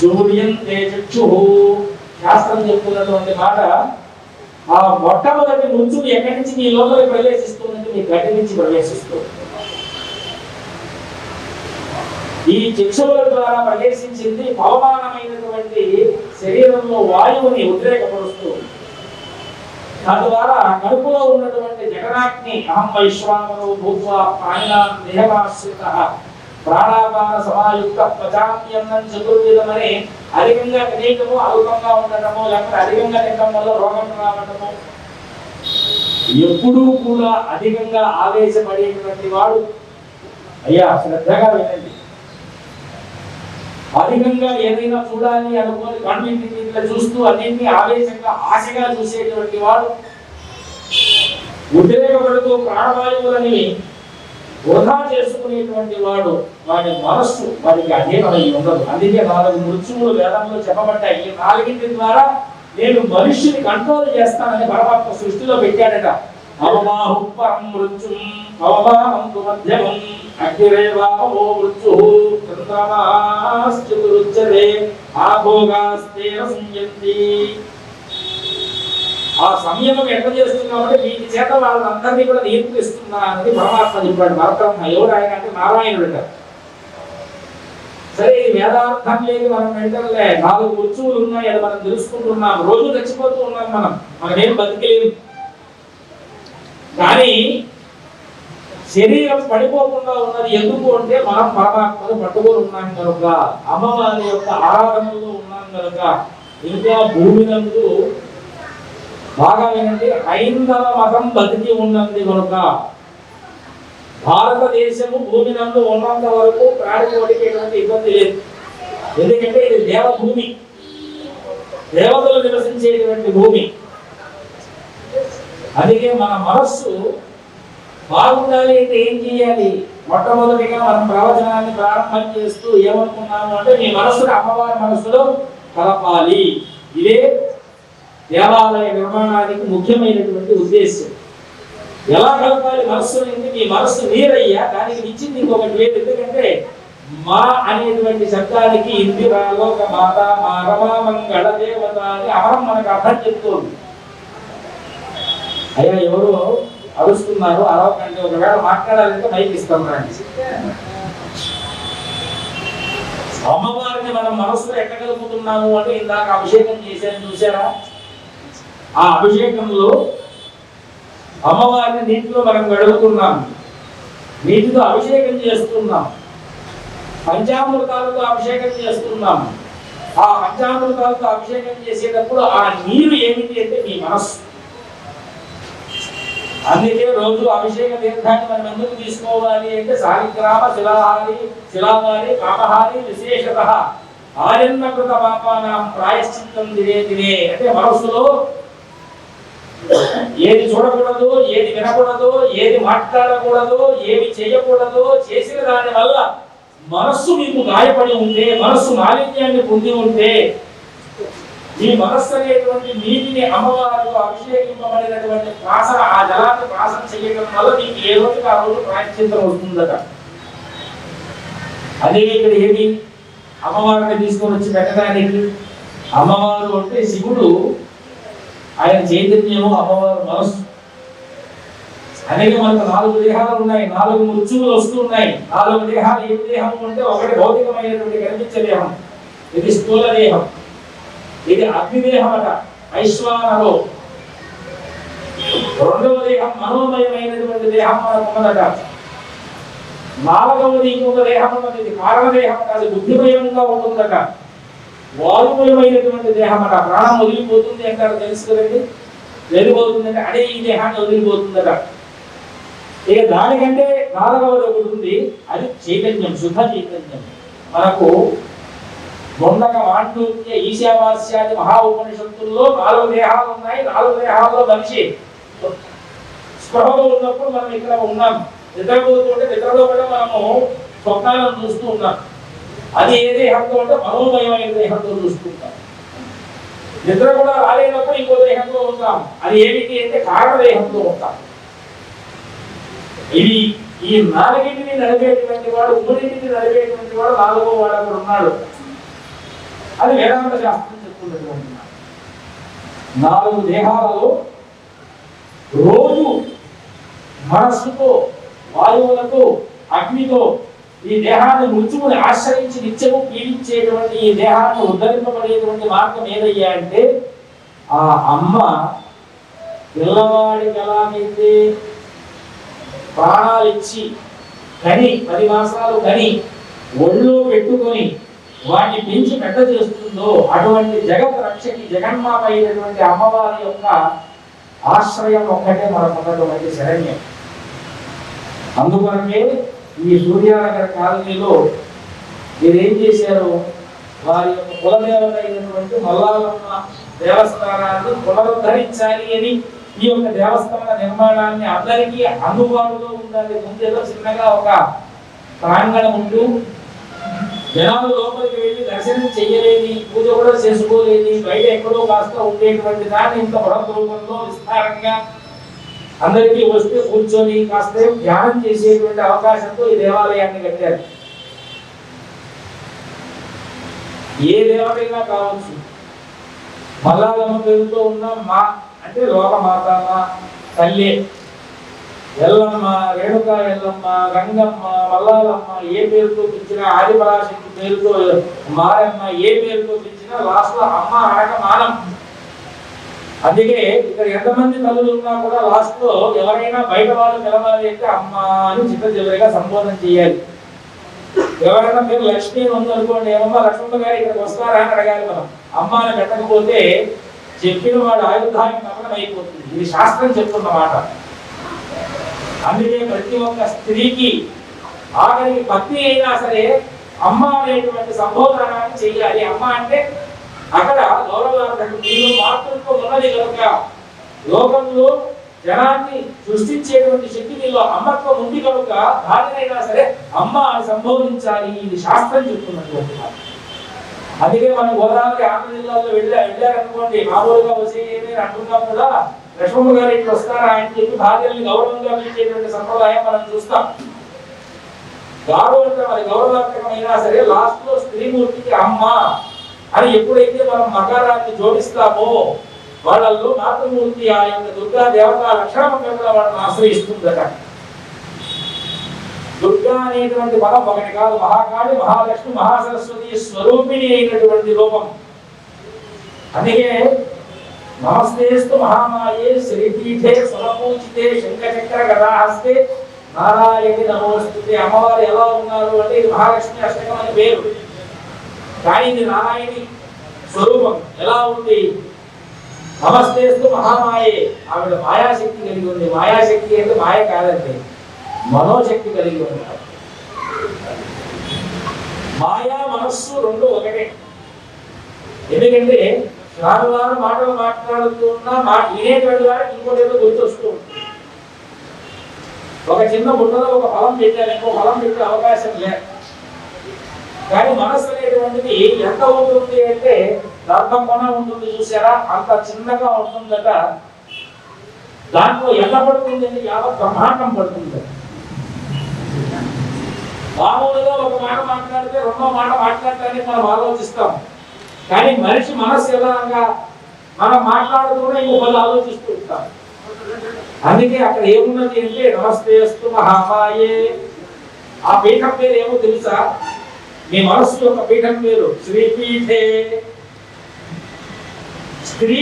సూర్యం తేజక్షు శాస్త్రం చెప్తున్నటువంటి మాట, ఆ మొట్టమొదటి మృత్యువు ఎక్కడి నుంచి మీ లోపల ప్రవేశిస్తుందంటే మీ గడ్డి నుంచి ప్రవేశిస్తుంది. ఈ చక్షువుల ద్వారా ప్రవేశించింది పవమానమైనటువంటి శరీరంలో వాయువుని ఉద్రేకపరుస్తూ, తద్వారా కడుపులో ఉన్నటువంటి జగనాగ్ని అహం వైశ్వానరో భూత్వా ప్రాణినాం దేహమాశ్రితః ప్రాణాపాన సమాయుక్త పచామ్యన్నం చతుర్విధమని అధికంగా తినేయటము, అల్పంగా ఉండటము, లేకపోతే అధికంగా తినడం వల్ల రోగం రావటము, ఎప్పుడూ కూడా అధికంగా ఆవేశపడేటువంటి వాడు, అయ్యా శ్రద్ధగా వినండి, అధికంగా ఏదైనా చూడాలి అనుకోని కన్నింటిని ఇట్లా చూస్తూ అన్నింటినీ ఆవేశంగా ఆశగా చూసేటువంటి వాడు, ఉద్రేకపడుతూ ప్రాణవాయువులని వృధా చేసుకునేటువంటి వాడు, వాడి మనస్సు వాడికి అధీనమై ఉండదు. అందుకే 4 మృత్యువులు వేదంలో చెప్పబడ్డాయి. ఈ 4 ద్వారా నేను మనుష్యుని కంట్రోల్ చేస్తానని పరమాత్మ సృష్టిలో పెట్టాడట. అవమాహు పరం మృత్యుం అవమాహం మధ్యమం అగ్నిరేవామో మృత్యుః చంద్రమాశ్చతురుచ్యతే ఆభోగాస్తేన సంయంతి. ఆ సంయమం ఎట్లా చేస్తున్నామంటే వీటి చేత వాళ్ళందరినీ కూడా నియంత్రిస్తున్నా అని పరమాత్మ చెప్పాడు. పరబ్రహ్మ ఎవరు ఆయన అంటే నారాయణుడు. సరే ఇది వేదార్థం లేదు, మనం వెంటనే 4 మృత్యువులు ఉన్నాయి అది మనం తెలుసుకుంటున్నాం, రోజు చచ్చిపోతూ ఉన్నాం, మనమేం బతికలేదు. కానీ శరీరం పడిపోకుండా ఉన్నది ఎందుకు అంటే మనం పరమాత్మను పట్టుకొని ఉన్నాం కనుక, అమ్మవారి యొక్క ఆరాధనలో ఉన్నాం కనుక. ఇంకా భూమి నందు బాగా వినండి, హైందవ మతం బతికి ఉన్నది కనుక భారతదేశము భూమి నందు ఉన్నంత వరకు ప్రాణికోటికి ఎటువంటి ఇబ్బంది లేదు. ఎందుకంటే ఇది దేవభూమి, దేవతలు నివసించేటువంటి భూమి. అందుకే మన మనస్సు బాగుండాలి అంటే ఏం చేయాలి? మొట్టమొదటిగా మనం ప్రవచనాన్ని ప్రారంభం చేస్తూ ఏమనుకున్నాము అంటే మీ మనస్సుని అమ్మవారి మనస్సులో కలపాలి. ఇదే దేవాలయ నిర్మాణానికి ముఖ్యమైనటువంటి ఉద్దేశం. ఎలా కలపాలి మనస్సుని? మీ మనస్సు నీరయ్యా, దానికి ఇచ్చింది ఇంకొకటి లేదు. ఎందుకంటే మా అనేటువంటి శబ్దానికి ఇందిరాలోక మాత మా రమా మంగళ దేవత అని అమరం మనకు అర్థం చెప్తోంది. అయ్యా ఎవరు అరుస్తున్నారు, అరవకండి, ఒకవేళ మాట్లాడాలంటే మైక్ ఇస్తాం రండి. అమ్మవారిని మనం మనసులో ఎక్కడ కలుపుతున్నాము అంటే ఇందాక అభిషేకం చేశాను చూసారా? ఆ అభిషేకంలో అమ్మవారిని నీటిలో మనం గడుపుతున్నాం, నీటితో అభిషేకం చేస్తున్నాం, పంచామృతాలతో అభిషేకం చేస్తున్నాం. ఆ పంచామృతాలతో అభిషేకం చేసేటప్పుడు ఆ నీరు ఏమిటి అంటే మీ మనస్సు. అందుకే రోజు అభిషేక తీర్థాన్ని మనం ఎందుకు తీసుకోవాలి అంటే సాలిగ్రామ శిలాహారి కామహారి విశేషత ఆజన్మకృత పాపానాం ప్రాయశ్చిత్తం దినే దినే. అంటే మనస్సులో ఏది చూడకూడదు, ఏది వినకూడదు, ఏది మాట్లాడకూడదు, ఏమి చేయకూడదు, చేసిన దాని వల్ల మనస్సు మీకు గాయపడి ఉంటే, మనస్సు మాలిన్యాన్ని పొంది ఉంటే, ఈ మనస్సు అనేటువంటి నీటిని అమ్మవారితో అభిషేకింపబడినటువంటి ప్రాసన, ఆ జలాన్ని ప్రాసన చేయడం వల్ల మీకు ఏ రోజుకి ఆ రోజు ప్రాయశ్చిత్తం వస్తుందట. అదే ఇక్కడ ఏమి అమ్మవారిని తీసుకొని వచ్చి పెట్టడానికి, అమ్మవారు అంటే శివుడు, ఆయన చైతన్యము, అమ్మవారు మనస్సు. అనేక మనకు 4 దేహాలు ఉన్నాయి, 4 మృత్యువులు వస్తున్నాయి. 4 దేహాలు ఏ దేహము అంటే ఒకటి భౌతికమైనటువంటి కనిపించే దేహం, ఇది స్థూల దేహం, ఇది అగ్నిదేహం అట ఐశ్వానరో. రెండవ దేహం మనోమయమైనటువంటి దేహం మనకు ఉన్నదట. 4వది ఇంకొక దేహం ఉన్నది, ఇది కారణదేహం, అది బుద్ధిమయంగా ఉంటుందట. వాయుమయమైనటువంటి దేహం అట. ప్రాణం వదిలిపోతుంది అంటారు, తెలుసు కదండి. వెళ్ళిపోతుందంటే అదే ఈ దేహాన్ని వదిలిపోతుందట. ఇక దానికంటే 4వది ఒకటి ఉంది, అది చైతన్యం, శుద్ధ చైతన్యం. మనకు మొండక మాండూక్య ఈశావాస్యాది మహా ఉపనిషత్తుల్లో 4 దేహాలు ఉన్నాయి. 4 దేహాల్లో మనిషి స్పృహలో ఉన్నప్పుడు మనం ఇక్కడ ఉన్నాం, నిద్రపోతుంటే నిద్రలో కూడా మనము స్వప్నాలను చూస్తూ ఉన్నాం. అది ఏ దేహంతో అంటే మనోమయమైన దేహంతో చూస్తుంటాం. నిద్ర కూడా రాలేనప్పుడు ఇంకో దేహంలో ఉంటాం. అది ఏమిటి అంటే కారణదేహంలో ఉంటాం. ఇది ఈ నాలుగింటిని నడిపేటువంటి వాడు, మూడింటిని నడిపేటువంటి వాడు నాలుగో వాడు అక్కడ ఉన్నాడు. అది వేదాంత శాస్త్రం చెప్తున్నటువంటి నాలుగు దేహాలలో రోజు మనస్సుతో, వాయువులతో, అగ్నితో ఈ దేహాన్ని మృత్యువుని ఆశ్రయించి నిత్యము పీడించేటువంటి ఈ దేహాన్ని ఉద్ధరింపబడేటువంటి మార్గం ఏదయ్యా అంటే ఆ అమ్మ పిల్లవాడికి ఎలాగైతే ప్రాణాలు ఇచ్చి కని 10 మాసాలు కని ఒళ్ళో పెట్టుకొని వాటిని పెంచి పెద్ద చేస్తుందో అటువంటి జగత్ రక్షకి జగన్మాత అయినటువంటి అమ్మవారి యొక్క ఆశ్రయం ఒక్కటే మనకున్నటువంటి శరణ్యం. అందువలనే ఈ సూర్యానగర్ కాలనీలో మీరేం చేశారు, వారి యొక్క కులదేవత అయినటువంటి మల్లాలమ్మ దేవస్థానాన్ని పునరుద్ధరించాలి అని ఈ యొక్క దేవస్థాన నిర్మాణాన్ని అందరికీ అందుబాటులో ఉండాలి. ముందేదో చిన్నగా ఒక ప్రాంగణం ఉంటూ జనాలు లోపలికి వెళ్ళి దర్శనం చెయ్యలేని, పూజ కూడా చేసుకోలేని, బయట ఎక్కడో కాస్త ఉండేటువంటి దాన్ని ఇంత బృహత్ రూపంలో విస్తారంగా అందరికీ వస్తే కూర్చొని కాస్త ధ్యానం చేసేటువంటి అవకాశంతో ఈ దేవాలయాన్ని కట్టారు. ఏ దేవతైనా కావచ్చు, మల్లాలమ్మ పేరుతో ఉన్న మా అంటే లోకమాత తల్లి, ఎల్లమ్మ, రేణుకా ఎల్లమ్మ, గంగమ్మ, మల్లాలమ్మ ఏ పేరుతో పిలిచినా, ఆదిపరాశక్తి పేరుతో మారమ్మ ఏ పేరుతో పిలిచినా లాస్ట్ లో అమ్మ అనక మానం. అందుకే ఇక్కడ ఎంతమంది తల్లులు ఉన్నా కూడా లాస్ట్ లో ఎవరైనా బయట వాళ్ళు పిలవాలి అంటే అమ్మ అని చిన్న చివరిగా సంబోధన చేయాలి. ఎవరైనా పేరు లక్ష్మి అని ఉందనుకోండి, ఏమమ్మా లక్ష్మమ్మ గారు ఇక్కడికి వస్తారా అని అడగాలి. మనం అమ్మ అని పెట్టకపోతే చెప్పిన వాడు ఆయుధానికి నమ్మకం అయిపోతుంది. ఇది శాస్త్రం చెప్తున్న మాట. అందుకే ప్రతి ఒక్క స్త్రీకి ఆఖరికి పత్ని అయినా సరే అమ్మ అనేటువంటి సంబోధనాన్ని చెయ్యాలి. అమ్మ అంటే అక్కడ గౌరవార్థకం. నీలో మాతృత్వం ఉన్నది కనుక లోకంలో జనాన్ని సృష్టించేటువంటి శక్తి నీలో అమ్మత్వం ఉంది కనుక భార్యనైనా సరే అమ్మ అని సంబోధించాలి. ఇది శాస్త్రం చెప్తున్నటువంటి మాట. అందుకే మనం గోదావరి ఆంధ్ర జిల్లాలో వెళ్ళారనుకోండి, మామూలుగా వచ్చి ఏమీ అంటున్నాం కూడా, లక్ష్మమ్మ గారు ఇట్లా వస్తారా అని చెప్పి భార్యల్ని గౌరవంగా పిలిచేటువంటి సంప్రదాయం మనం చూస్తాం. గౌరవం మరి గౌరవాత్మకమైనా సరే లాస్ట్ లో స్త్రీమూర్తికి అమ్మ అని ఎప్పుడైతే మనం మకారాన్ని జోడిస్తామో వాళ్ళల్లో మాతృమూర్తి ఆ యొక్క దుర్గా దేవత లక్షణంగా వాళ్ళని ఆశ్రయిస్తుందట. దుర్గా అనేటువంటి పదం ఒకటి కాదు, మహాకాళి, మహాలక్ష్మి, మహాసరస్వతి స్వరూపిణి అయినటువంటి రూపం. అందుకే నమస్తేస్తు మహామాయే శ్రీపీఠే సురపూజితే శంఖచక్ర గదాహస్తే నారాయణి నమోస్తుతే. అమ్మవారు ఎలా ఉన్నారు అంటే ఇది మహాలక్ష్మి అష్టకం అని పేరు, కానీ ఇది నారాయణి స్వరూపం. ఎలా ఉంది? నమస్తేస్తు మహామాయే, ఆవిడ మాయాశక్తి కలిగి ఉంది. మాయాశక్తి అంటే మాయ కాదండి, మనోశక్తి కలిగి ఉంటారు. మాయా మనస్సు రెండు ఒకటే. ఎందుకంటే వారు మాటలు మాట్లాడుతున్నా వినేటువంటి వారికి ఇంకోటి ఏదో గుర్తొస్తూ ఉంటుంది. ఒక చిన్న బుట్టలో ఒక ఫలం పెట్టారు, ఇంకో ఫలం పెట్టే అవకాశం లేదు. కానీ మనస్సు అనేటువంటిది ఎంత ఉంటుంది అంటే దర్భం కొన ఉంటుంది చూసారా, అంత చిన్నగా ఉంటుందట. దాంట్లో ఎంత పడుతుంది అంటే యావత్ బ్రహ్మాండం పడుతుంది. మామూలుగా ఒక మాట మాట్లాడితే రెండో మాట మాట్లాడటానికి మనం ఆలోచిస్తాం. కానీ మనిషి మనస్సు ఎలాగా మనం మాట్లాడుతూనే ఇంకో పది ఆలోచిస్తూ ఉంటాం. అందుకే అక్కడ ఏమున్నది అంటే నమస్తేస్తు మహామాయే. ఆ పీఠం పేరు ఏమో తెలుసా? మీ మనస్సు యొక్క పీఠం పేరు శ్రీపీఠే. స్త్రీ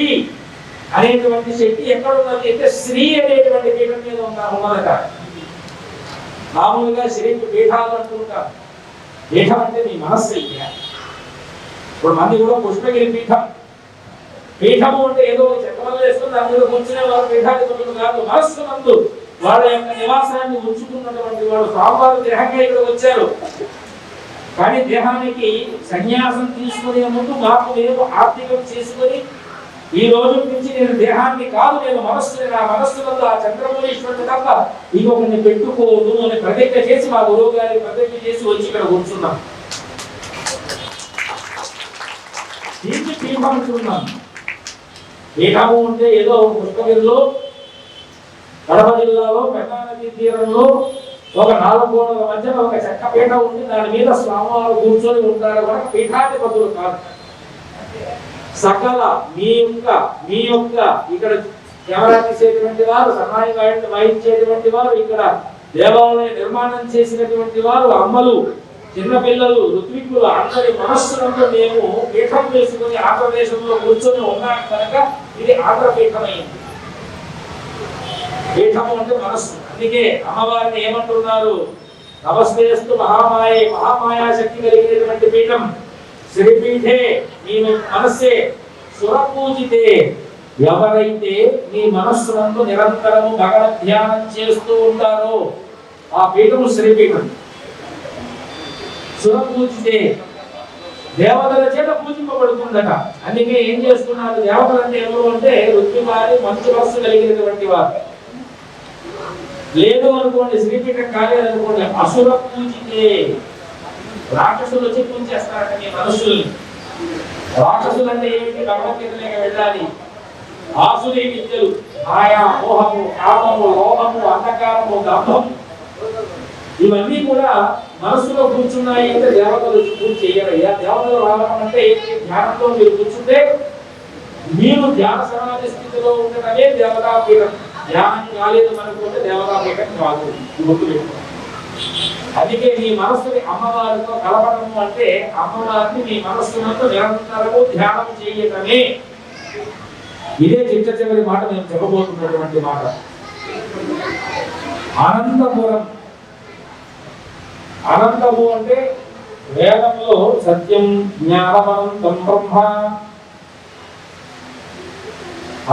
అనేటువంటి శక్తి ఎక్కడ ఉన్నది అంటే శ్రీ అనేటువంటి పీఠం మీద ఉన్నదట. మామూలుగా శ్రీకి పీఠాలు అంటుంటారు. పీఠం అంటే మీ మనస్సు అయ్యా. ఇప్పుడు మంది కూడా పుష్పగిరి పీఠం. పీఠము అంటే ఏదో చెక్కవల్ల వేసుకుని దాని మీద కూర్చునే వారు పీఠాధిపతులు కాదు. మనస్సు నందు వాళ్ళ యొక్క నివాసాన్ని ఉంచుకున్నటువంటి వాడు స్వామివారు దేహంగా ఇక్కడ వచ్చారు. కానీ దేహానికి సన్యాసం తీసుకునే ముందు మాకు మేము ఆర్థికం చేసుకుని ఈ రోజు నుంచి నేను దేహాన్ని కాదు, నేను మనస్సుని, నా మనస్సునందు ఆ చంద్రమౌళీశ్వరుడు తప్ప ఇంకొకరిని పెట్టుకోదు అని ప్రతిజ్ఞ చేసి మా గురువు గారి ప్రతిజ్ఞ చేసి వచ్చి ఇక్కడ కూర్చున్నాం. దీన్ని పీఠం అంటున్నాం. పీఠము అంటే ఏదో పుష్పగిరిలో కడప జిల్లాలో పెన్నా నది తీరంలో ఒక 4 గోడల మధ్యన ఒక చెక్క పీఠం ఉంది, దాని మీద స్వామివారు కూర్చొని ఉంటారు కనుక పీఠాధిపతులు కాదు. సకల మీ యొక్క ఇక్కడ కెమెరా తీసేటువంటి వారు, సన్నాయి వాయించేటువంటి వారు, ఇక్కడ దేవాలయ నిర్మాణం చేసినటువంటి వారు, అమ్మలు, చిన్నపిల్లలు, ఋత్వికులు అందరి మనస్సునందు మేము పీఠం వేసుకుని ఆంధ్రదేశంలో కూర్చొని ఉన్నాం కనుక ఇది ఆంధ్రపీఠమైంది. పీఠము అంటే మనస్సు. అందుకే అమ్మవారిని ఏమంటున్నారు? నమస్తేస్తు మహామాయే, మహామాయా శక్తి కలిగినటువంటి పీఠం శ్రీపీఠే, మీ మనస్సే సురపూజితే. ఎవరైతే మీ మనస్సునందు నిరంతరము భగవద్ ధ్యానం చేస్తూ ఉంటారో ఆ పీఠము శ్రీపీఠం. సురపూజితే, దేవతల చేత పూజింపబడుతుందట. అందుకే ఏం చేస్తున్నారు? దేవతలు అంటే ఎవరు అంటే ఋత్వివారి మంచి మనస్సు కలిగినటువంటి వారు. లేదు అనుకోండి, శ్రీపీఠం కాలేదు అనుకోండి, అసుర పూజితే. రాక్షసులు వచ్చి పూజ చేస్తారట మీ మనస్సుల్ని. రాక్షసులు అంటే ఏమిటి? భగవద్గీతలోకి వెళ్ళాలి. ఆసురీ విద్యలు, మాయా, మోహము, కామము, లోభము, అంధకారము, గర్భము, ఇవన్నీ కూడా మనస్సులో కూర్చున్నాయి అంటే దేవతలు వచ్చి పూజ చేయరయ్యా. దేవతలు రావడం అంటే ఏంటి? ధ్యానంలో మీరు కూర్చుంటే మీరు ధ్యాన సమాధి స్థితిలో ఉండటమే దేవతా పీఠం. ధ్యానం కాలేదు అనుకుంటే దేవతా పీఠం కాదు. గుర్తుపెట్టుకోండి. అందుకే మీ మనస్సుని అమ్మవారితో కలపడము అంటే అమ్మవారిని మీ మనస్సునందు నిరంతరము ధ్యానం చేయటమే. ఇదే చిట్ట చివరి మాట నేను చెప్పబోతున్నటువంటి మాట. అనంతపురం. అనంతము అంటే వేదంలో సత్యం జ్ఞానమనంతం బ్రహ్మ.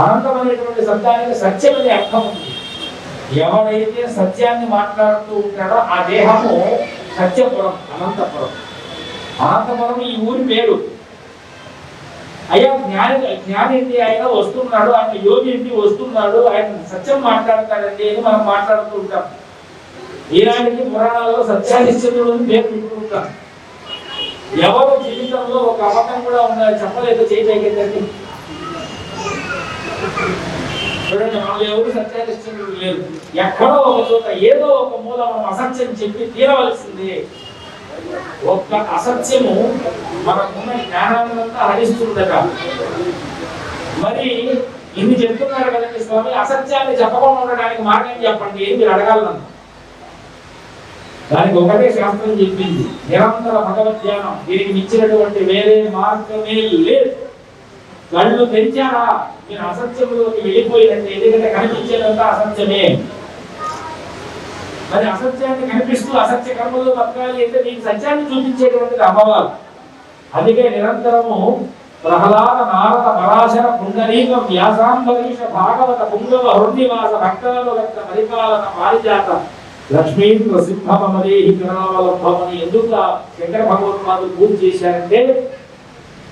అనంతం అనేటువంటి శబ్దానికి సత్యం అనే అర్థం ఉంది. ఎవరైతే సత్యాన్ని మాట్లాడుతూ ఉంటాడో ఆ దేహము సత్యపురం, అనంతపురం. అనంతపురం ఈ ఊరి పేరు. అయ్యా జ్ఞానేంటి ఆయన వస్తున్నాడు, ఆయన యోగి ఏంటి వస్తున్నాడు, ఆయన సత్యం మాట్లాడతాడండి అని మనం మాట్లాడుతూ ఉంటాం. ఈనాటికి పురాణాల్లో సత్యానిశ్చరుడు అని పేరు పెట్టుకుంటాం. ఎవరు జీవితంలో ఒక అబద్ధం కూడా ఉండాలి చెప్పలేదు చేయగలిగిందండి. చూడండి, మనం ఎవరు సత్యానిశ్చరుడు లేరు. ఎక్కడో ఒక చోట ఏదో ఒక మూల మనం అసత్యం చెప్పి తీరవలసిందే. ఒక్క అసత్యము మనకున్న జ్ఞానాన్నంతా హరిస్తుందట. మరి ఇన్ని చెప్తున్నారు కదండి స్వామి, అసత్యాన్ని చెప్పకుండా ఉండడానికి మార్గం చెప్పండి ఏం మీరు అడగాలి నన్ను. దానికి ఒకటే శాస్త్రం చెప్పింది, నిరంతర భగవద్ ధ్యానం. దీనికి మించినటువంటి వేరే మార్గమే లేదు. కళ్ళు తెరిచారా మీరు అసత్యంలోకి వెళ్ళిపోయినట్టే. ఎందుకంటే కనిపించేదంతా అసత్యమే. మరి అసత్యాన్ని కనిపిస్తూ అసత్య కర్మలో బతకాలి అంటే మీకు సత్యాన్ని చూపించేటువంటిది అమ్మవారు. అందుకే నిరంతరము ప్రహ్లాద, నారద, పరాశర, పుండరీక, వ్యాసాంబరీష, భాగవత, పుంగవ, హృన్నివాస, భక్తానురక్త, పరిపాలన, పారిజాత, లక్ష్మీ నృసింహమదేహి కరుణావలంబమని ఎందుకు శంకర భగవత్పాదులు పూజ చేశారంటే,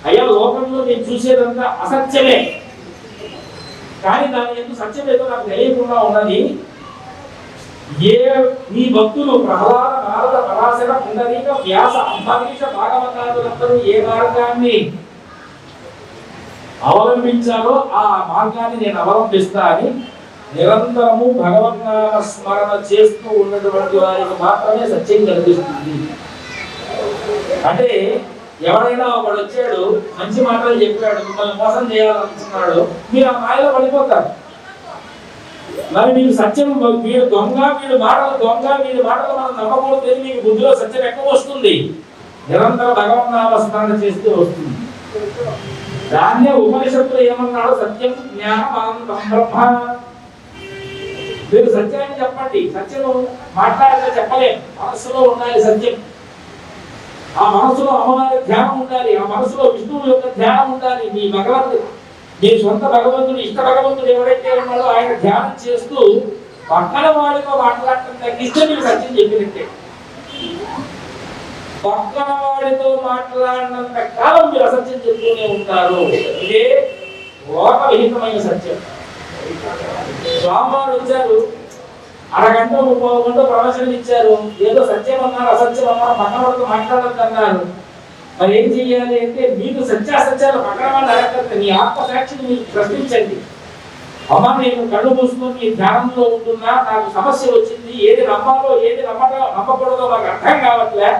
అయ్యా లోకంలో నేను చూసేదంతా అసత్యమే, కానీ దాని ఎందుకు సత్యం ఏదో నాకు తెలియకుండా ఉన్నది. ఏ నీ భక్తులు ప్రహ్లాద, నారద, పరాశర, పుండరీక, వ్యాస, అంబరీష, భాగవతాదులందరూ ఏ మార్గాన్ని అవలంబించాలో ఆ మార్గాన్ని నేను అవలంబిస్తా అని నిరంతరము భగవన్నామ స్మరణ చేస్తూ ఉన్నటువంటి వారికి మాత్రమే సత్యం కనిపిస్తుంది. అంటే ఎవరైనా ఒకడు వచ్చాడు, మంచి మాటలు చెప్పాడు, మిమ్మల్ని మోసం చేయాలనుకున్నాడు, మీరు ఆ మాయలో పడిపోతారు. మరి మీకు సత్యం, వీడు దొంగ, వీడు మాటలు మనం నమ్మకూడదు, మీకు బుద్ధిలో సత్యం ఎక్కువ వస్తుంది. నిరంతర భగవన్నామ స్మరణ చేస్తూ వస్తుంది. దాన్నే ఉపనిషత్తులు ఏమన్నాడు? సత్యం జ్ఞానం అనంతం బ్రహ్మ. మీరు సత్యాన్ని చెప్పండి. సత్యం మాట్లాడితే చెప్పలేము, మనస్సులో ఉండాలి సత్యం. ఆ మనసులో అమ్మవారి ధ్యానం ఉండాలి, ఆ మనసులో విష్ణువు యొక్క ధ్యానం ఉండాలి. మీ సొంత భగవంతుడు, ఇష్ట భగవంతుడు ఎవరైతే ఉన్నాడో ఆయన ధ్యానం చేస్తూ పక్కన వాడితో మాట్లాడటం తగ్గిస్తే మీరు సత్యం చెప్పినట్టే. పక్కన వాడితో మాట్లాడినంత కాలం మీరు అసత్యం చెప్తూనే ఉంటారు. ఇదే లోక విహితమైన సత్యం. స్వామివారు వచ్చారు, అరగంట 30 గంట ప్రవచనం ఇచ్చారు. ఏదో సత్యం అన్నారు, అసత్యం అన్నారు, పక్కన వాడితో మాట్లాడద్దు అన్నారు. మరి ఏం చెయ్యాలి అంటే మీకు సత్యాసత్యాలు పక్కన వాళ్ళు అడగదు, నీ ఆత్మసాక్షిని మీరు ప్రశ్నించండి. అమ్మ నేను కళ్ళు మూసుకొని ధ్యానంలో ఉంటున్నా, నాకు సమస్య వచ్చింది, ఏది నమ్మాలో ఏది నమ్మకూడదో నాకు అర్థం కావట్లే,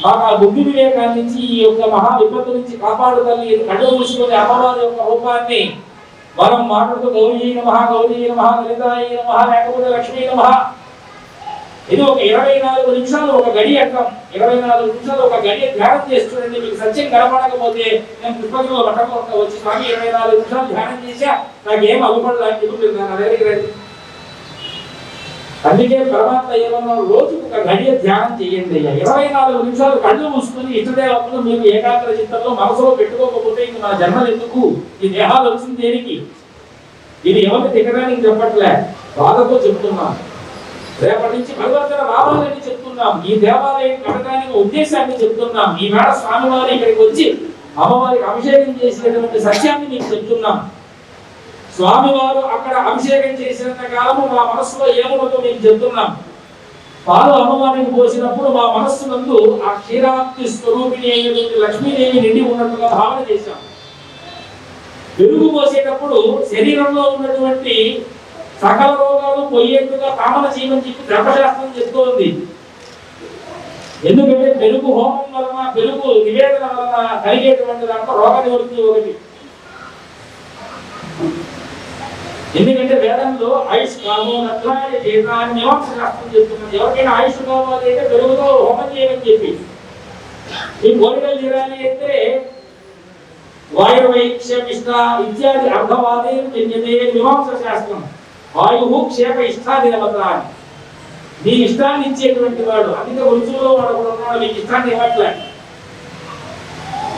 మాకు ఆ బుద్ధి వివేకాన్ని నుంచి ఈ యొక్క మహా విపత్తు నుంచి కాపాడుతల్లి కళ్ళు మూసుకొని అమ్మవారి యొక్క రూపాన్ని మనం మాట్లాడుతూ గౌరీ నమః గౌరీ నమః లలితాయ నమః లేకపోతే లక్ష్మీ నమః, ఇది ఒక 24 నిమిషాలు ఒక గడి అంటాం. 24 నిమిషాలు ఒక గడి ధ్యానం చేసి చూడండి. మీకు సత్యం కనపడకపోతే నేను పుష్పగిరిలో పట్టకుండా వచ్చి స్వామి 24 నిమిషాలు ధ్యానం చేశా, నాకు ఏం అవ్వబడలేదు చెప్పి నా దగ్గరికి రండి. అందుకే పరమాత్మ ఏమన్నా రోజుకు ఒక గడియ ధ్యానం చేయండి అయ్యా. 24 నిమిషాలు కళ్ళు మూసుకుని ఇష్టదేవతలు మీరు ఏకాగ్ర చిత్తంలో మనసులో పెట్టుకోకపోతే ఇంక మన జన్మలు ఎందుకు, ఈ దేహాలు వచ్చింది దేనికి? ఇది ఎవరిని తిట్టడానికి చెప్పట్లే, బాధతో చెప్తున్నాం. రేపటి నుంచి పరివర్తన రావాలని చెప్తున్నాం. ఈ దేవాలయం కట్టడానికి ఉద్దేశాన్ని చెప్తున్నాం. ఈ వేళ స్వామివారి ఇక్కడికి వచ్చి అమ్మవారికి అభిషేకం చేసినటువంటి సత్యాన్ని మీకు చెప్తున్నాం. స్వామివారు అక్కడ అభిషేకం చేసినంత కాలము మా మనస్సులో ఏమున్నదో మీకు చెప్తున్నాం. పాలు అమ్మవారికి పోసినప్పుడు మా మనస్సు నందు ఆ క్షీరాప్తి స్వరూపిణి అయినటువంటి లక్ష్మీదేవి నిండి ఉన్నట్టుగా భావన చేశాం. పెరుగు పోసేటప్పుడు శరీరంలో ఉన్నటువంటి సకల రోగాలు పోయేట్టుగా కామన చేయమని చెప్పి ధర్మశాస్త్రం చెప్తోంది. ఎందుకంటే పెరుగు హోమం వలన, పెరుగు నివేదన వలన కలిగేటువంటి దాంట్లో రోగ నివృత్తి ఒకటి. ఎందుకంటే వేదంలో ఆయుష్ కామో నత్రాయ చేత అని మీమాంస శాస్త్రం చెప్తున్నది. ఎవరికైనా ఆయుష్ కావాలి అంటే పెరుగుతో హోమం చేయమని చెప్పి, ఈ కోరికలు తీరాలి అంటే వాయువైక్షమిష్ట ఇత్యాది అర్ధవాదే జన్యతే మీమాంస శాస్త్రం. వాయువు క్షేప ఇష్టాది దేవత, నీ ఇష్టాన్ని ఇచ్చేటువంటి వాడు. అందుకే వృత్తుల్లో వాడు కూడా ఉన్నాడు, నీకు ఇష్టాన్ని ఇవ్వట్లే.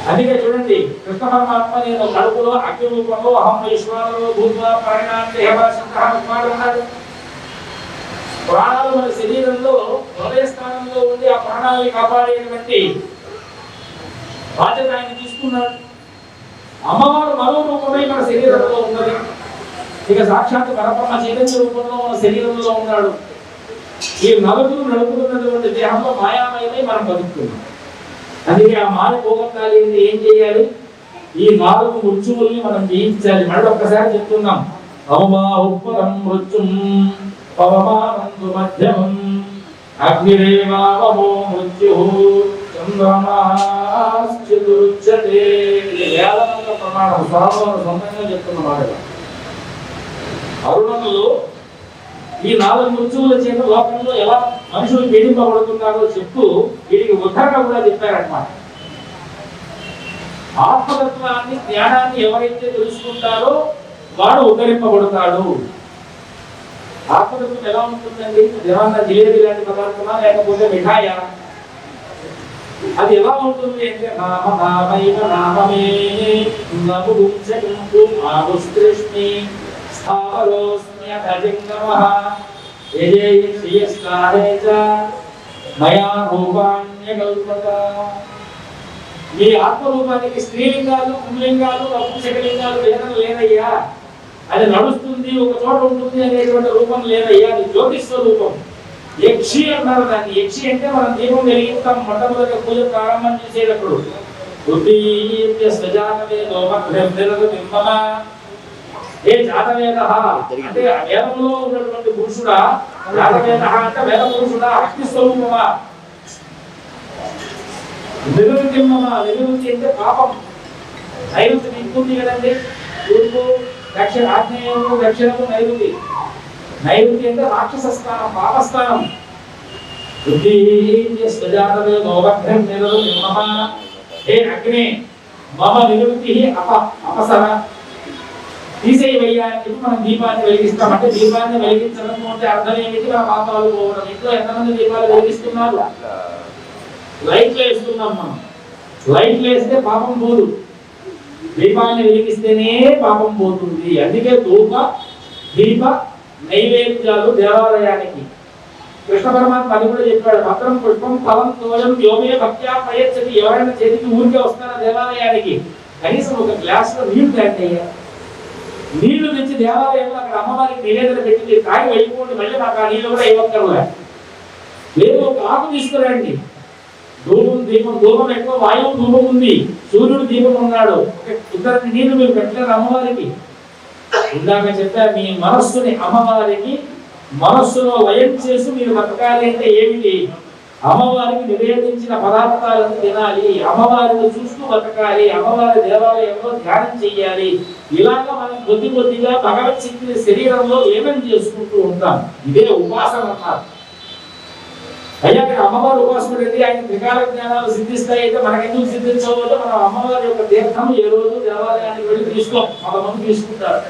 అందుకే చూడండి, కృష్ణ పరమాత్మ నేను కడుపులో అగ్ని రూపంలో అహం ఈశ్వరుడు భూత్వా ప్రాణాన్ని ఉన్నాడు. ప్రాణాలు మన శరీరంలో హృదయ స్థానంలో ఉండి ఆ ప్రాణాలని కాపాడేటువంటి బాధ్యత ఆయన తీసుకున్నాడు. అమ్మవారు మరో రూపమై మన శరీరంలో ఉన్నది. ఇక సాక్షాత్ పరబ్రహ్మ చైతన్య రూపంలో మన శరీరంలో ఉన్నాడు. ఈ నలుగురు నడుపుతున్నటువంటి దేహంలో మాయామయమై మనం బతుకుతున్నాం. అందుకే ఆ మాయ పోగొట్టాలి అంటే ఏం చేయాలి? ఈ 4 మృత్యువుల్ని మనం జయించాలి. మళ్ళీ ఒక్కసారి చెప్తున్నాం. అవమాహుపరం మృత్యుం పవమానందు మధ్యమం అగ్నిరేవావమో మృత్యుః చంద్రమాశ్చిదుచ్యతే. ఇది వేదమంత ప్రమాణం, స్వామివారు సొంతంగా చెప్తున్న మాట. అరుణంలో ఈ 4 మృత్యువుల చేత లోకంలో ఎలా మనుషులు పీడింపబడుతున్నారో చెప్తూ వీటికి ఉద్ధరణ కూడా చెప్పారన్నమాట. ఆత్మతత్వాన్ని, జ్ఞానాన్ని ఎవరైతే తెలుసుకుంటారో వాడు ఉద్ధరింపబడతాడు. ఆత్మతత్వం ఎలా ఉంటుందండి? ఏమన్నా జిలేబీ లాంటి పదార్థమా లేకపోతే మిఠాయా? అది ఎలా ఉంటుంది అంటే నామ నామైవ నామమే నముగుంచకుంటూ ఆగుస్తృష్ణి స్థావరోస్మ్యధజింగమః యజేయశ్రియస్కారేజ మయా రూపాణ్యకల్పత. మీ ఆత్మరూపానికి స్త్రీలింగాలు, పుంలింగాలు, నపుంసకలింగాలు భేదం లేదయ్యా. అది నడుస్తుంది, ఒక చోట ఉంటుంది అనేటువంటి రూపం లేదయ్యా. అది జ్యోతిస్వరూపం. యక్షి అన్నారు దాన్ని. యక్షి అంటే మనం దీపం వెలిగిస్తాం మొట్టమొదటి పూజ ప్రారంభం చేసేటప్పుడు. ఏ జాతవేద అంటే వేదంలో ఉన్నటువంటి పురుషుడా, జాతవేద అంటే వేద పురుషుడా, అగ్ని స్వరూపమా. నిరుతిమ్మమా, నిరుతి అంటే పాపం. నైరుతి దిక్కుంది కదండి, తూర్పు దక్షిణ, ఆగ్నేయము దక్షిణము నైరుతి. నైరుతి అంటే రాక్షస స్థానం, పాపస్థానం. హే అగ్ని మమ నిరుతి అపసర, తీసేవయ్యా అని చెప్పి మనం దీపాన్ని వెలిగిస్తాం. అంటే దీపాన్ని వెలిగించడం అంటే అర్థం ఏమిటి? మన పాపాలు పోవడం. ఇంట్లో ఎంతమంది దీపాలు వెలిగిస్తున్నారు? లైట్లు వేస్తున్నాం మనం. లైట్లు వేస్తే పాపం పోదు, దీపాన్ని వెలిగిస్తేనే పాపం పోతుంది. అందుకే ధూప దీప నైవేద్యాలు దేవాలయానికి. కృష్ణ పరమాత్మ అది కూడా చెప్పాడు. పత్రం పుష్పం ఫలం తోయం యోమే భక్త్యా ప్రయచ్చతి. ఎవరైనా చేతికి ఊరికే వస్తారా దేవాలయానికి? కనీసం ఒక గ్లాసులో నీళ్లు తాగయ్యా. నీళ్లు తెచ్చి దేవాలయంలో అక్కడ అమ్మవారికి నివేదన పెట్టి తాగి వెళ్ళిపోండి, మళ్ళీ నాకు ఆ నీళ్ళు కూడా ఇవ్వక్కర్లే. లేదు, ఒక ఆకు తీసుకురండి. ధూమం ఎక్కువ, వాయువు ధూమం ఉంది, సూర్యుడు దీపం ఉన్నాడు, ఇద్దరు నీళ్లు మీరు పెట్టలేరు అమ్మవారికి. ఇందాక చెప్పా, మీ మనస్సుని అమ్మవారికి మనస్సులో లయం చేసి మీరు బతకాలి అంటే ఏమిటి? అమ్మవారికి నివేదించిన పదార్థాలను తినాలి, అమ్మవారిని చూస్తూ బతకాలి, అమ్మవారి దేవాలయంలో ధ్యానం చెయ్యాలి. ఇలాగ మనం కొద్ది కొద్దిగా భగవత్ శక్తిని శరీరంలో లీనం చేసుకుంటూ ఉంటాం. ఇదే ఉపాసన అన్నారు. అయ్యా అమ్మవారి ఉపాసన పెట్టి ఆయన త్రికాల జ్ఞానాలు సిద్ధిస్తాయి అయితే మనకెందుకు సిద్ధించకపోతే మనం అమ్మవారి యొక్క తీర్థం ఏ రోజు దేవాలయానికి వెళ్ళి తీసుకోం. కొంతమంది తీసుకుంటారు,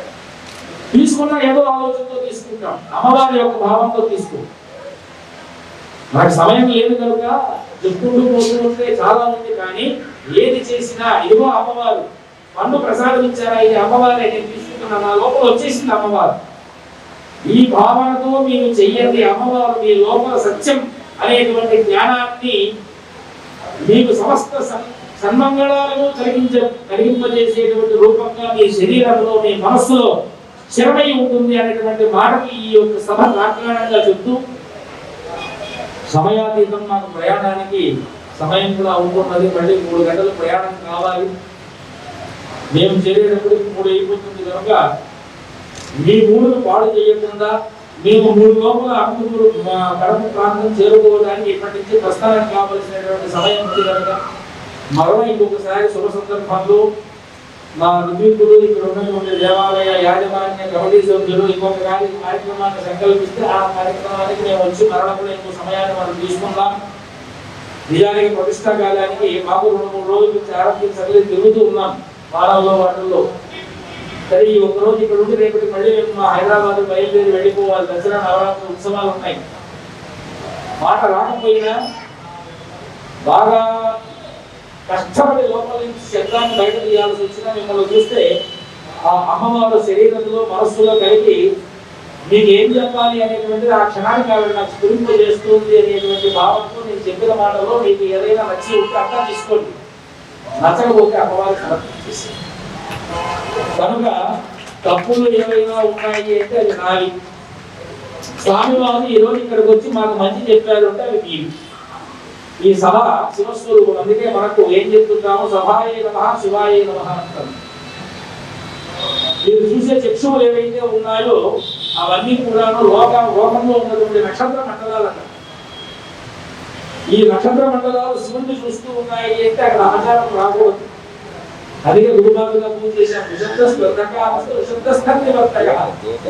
తీసుకున్నా ఏదో ఆలోచనతో తీసుకుంటాం, అమ్మవారి యొక్క భావంతో తీసుకుంటాం. మనకు సమయం లేదు కనుక చెప్పుకుంటూ పోతూ ఉంటే చాలా ఉంది. కానీ ఏది చేసినా ఇదిగో అమ్మవారు పండు ప్రసాదం ఇచ్చారా, ఇది అమ్మవారి నేను తీసుకుంటున్నా, నా లోపల వచ్చేసింది అమ్మవారు. ఈ భావనతో మీరు చెయ్యండి. అమ్మవారు మీ లోపల సత్యం అనేటువంటి జ్ఞానాన్ని మీకు సమస్త సన్మంగళాలను కలిగింపజేసేటువంటి రూపంగా మీ శరీరంలో మీ మనస్సులో స్థిరమై ఉంటుంది అనేటువంటి మాటకి ఈ యొక్క సభ కారణంగా చెప్తూ, సమయాతీతం నాకు ప్రయాణానికి సమయం కూడా అవుతున్నది. మళ్ళీ 3 గంటలు ప్రయాణం కావాలి. మేము చేరేటప్పటికి 3 అయిపోతుంది కనుక మీ 3ను పాడు చేయకుండా మేము 3 లోపల అక్కుమూరు కడప ప్రాంతం చేరుకోవడానికి ఇప్పటి నుంచి ప్రస్థానం కావలసినటువంటి సమయం ఉంది కనుక మరో ఇంకొకసారి శుభ సందర్భంలో మా ఋత్వికులు ఇక్కడ ఉన్నటువంటి దేవాలయ యాజమాన్య కమిటీ సభ్యులు ఇంకొక కార్యక్రమాన్ని సంకల్పిస్తే ఆ కార్యక్రమానికి మేము వచ్చి మరణంలో ఇంకో సమయాన్ని మనం తీసుకుందాం. నిజానికి ప్రతిష్టా కాలానికి మాకు 2-3 రోజుల నుంచి ఆరోగ్యం సరిగ్గా తిరుగుతూ ఉన్నాం వారంలో వాటిల్లో. సరే ఈ ఒక్కరోజు ఇక్కడ ఉండి రేపటి మళ్ళీ మేము మా హైదరాబాద్ బయలుదేరి వెళ్ళిపోవాలి. దసరా నవరాత్రి ఉత్సవాలు ఉన్నాయి. మాట రాకపోయినా బాగా కష్టపడి లోపల నుంచి శబ్దాన్ని బయట తీయాల్సి వచ్చినా మిమ్మల్ని చూస్తే ఆ అమ్మవారు శరీరంలో మనస్సులో కలిగి మీకు ఏం చెప్పాలి అనేటువంటిది ఆ క్షణానికి ఆవిడ నాకు స్ఫురింప చేస్తుంది అనేటువంటి భావంతో నేను చెప్పిన మాటలో మీకు ఏదైనా నచ్చి ఉంటే అర్థం తీసుకోండి, నచ్చకపోతే అమ్మవారి సమర్పించేసి. కనుక తప్పులు ఏవైనా ఉన్నాయి అంటే అది నావి. స్వామివారు ఈరోజు ఇక్కడికి వచ్చి మాకు మంచి చెప్పారు అంటే అవి మీవి. ఈ సభ శివస్వరూపం. అందుకే మనకు ఏం చెప్తున్నాము, సభాయే నమః శివాయే నమః అంటాం. మీరు చూసే చక్షువులు ఏవైతే ఉన్నాయో అవన్నీ కూడా లోకంలో ఉన్నటువంటి నక్షత్ర మండలాలు. ఈ నక్షత్ర మండలాలు శివుడిని చూస్తూ ఉన్నాయి అంటే అక్కడ ఆచారం రాకూడదు. అందుకే గురుమారుగా పూజ చేశాం.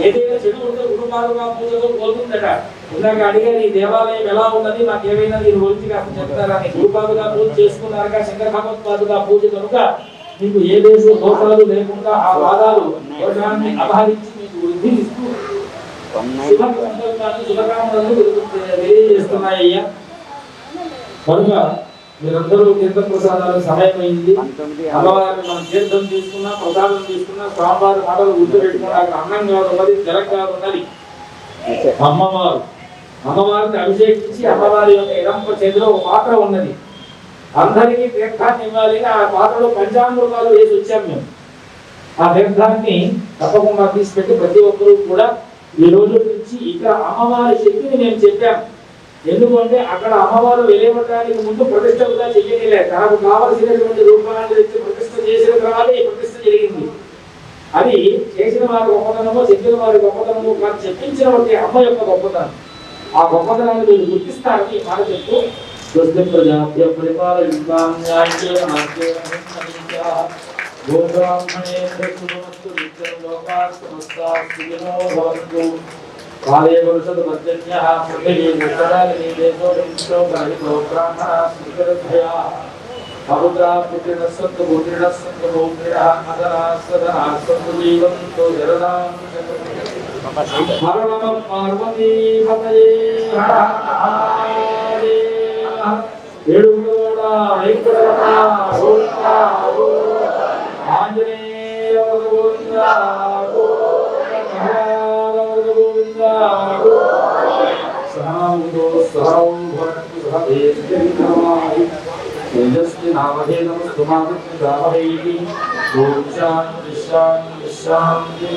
ఏదైనా చెడు ఉంటే గురుమారుగా పూజతో పోతుందట. ఇందాక అడిగారు ఈ దేవాలయం ఎలా ఉన్నది, నాకు ఏమైనా మీరు గురించి కాస్త చెప్తారని. గురుపాదుగా పూజ చేసుకున్నారుగా శంకర భగవత్పాదుగా పూజ కనుక మీకు ఏ దేశం దోషాలు లేకుండా ఆ వాదాలు దోషాన్ని అపహరించి మీకు వృద్ధి ఇస్తూ శుభకామనలు తెలియజేస్తున్నాయ్యా. కనుక మీరందరూ తీర్థ ప్రసాదాలకు సమయమైంది. అమ్మవారిని మనం తీర్థం తీసుకున్నా, ప్రసాదం తీసుకున్నా, స్వామివారి మాటలు గుర్తుపెట్టుకున్నా. అక్కడ అన్నం కాదు ఉన్నది, జలం కాదు ఉన్నది అమ్మవారు. అమ్మవారిని అభిషేకించి అమ్మవారి యొక్క ఎడంప చేతిలో ఒక పాత్ర ఉన్నది. అందరికీ తీర్థాన్ని ఇవ్వాలి. ఆ పాత్రలో పంచామృతాలు వేసి వచ్చాం మేము. ఆ తీర్థాన్ని తప్పకుండా తీసిపెట్టి ప్రతి ఒక్కరూ కూడా ఈ రోజు నుంచి ఇక్కడ అమ్మవారి శక్తిని నేను చెప్పాను. ఎందుకంటే అక్కడ అమ్మవారు వెలియబడడానికి ముందు ప్రతిష్టగా చెయ్యలే. తనకు కావలసినటువంటి రూపాన్ని తెచ్చి ప్రతిష్ట చేసిన తర్వాతే ఈ ప్రతిష్ట జరిగింది. అది చేసిన వారి గొప్పతనమో చెప్పిన వారి గొప్పతనమో కాదు, చెప్పించిన వారి అమ్మ యొక్క గొప్పతనం. ఆ గొప్పతనాన్ని మీరు గుర్తిస్తారని ఈ మాట చెప్తూ స్వస్తి ప్రజాభ్య పరిపాలయంతాం న్యాయేన మార్గేణ గోబ్రాహ్మణేభ్యో నిత్యం లోకాః సమస్తాః సుఖినో భవంతు. కాలే వరుషదు పర్జన్యః పృథివీ ఉత్తరాయణీ దేశో విశ్వో గ్రహితో బ్రాహ్మణాః సుఖరభ్యః పవిత్రా పుత్రిణస్సంతు పుత్రిణస్సంతు భూత్రిణః అదనాః సదనాః సంతు జీవంతో జరదాం హర నమః పార్వతీ పతయే హర మహాదేవ. ఏడుగోడ వెంకటరమణ గోవింద ఆంజనేయ గోవింద గోవింద సహాముదో సహౌ భవతు సహదేవ్యమాయి తేజస్వి నామహేనం సుమాదిత్య రామహేతి ఓం శాంతి శాంతి శాంతి.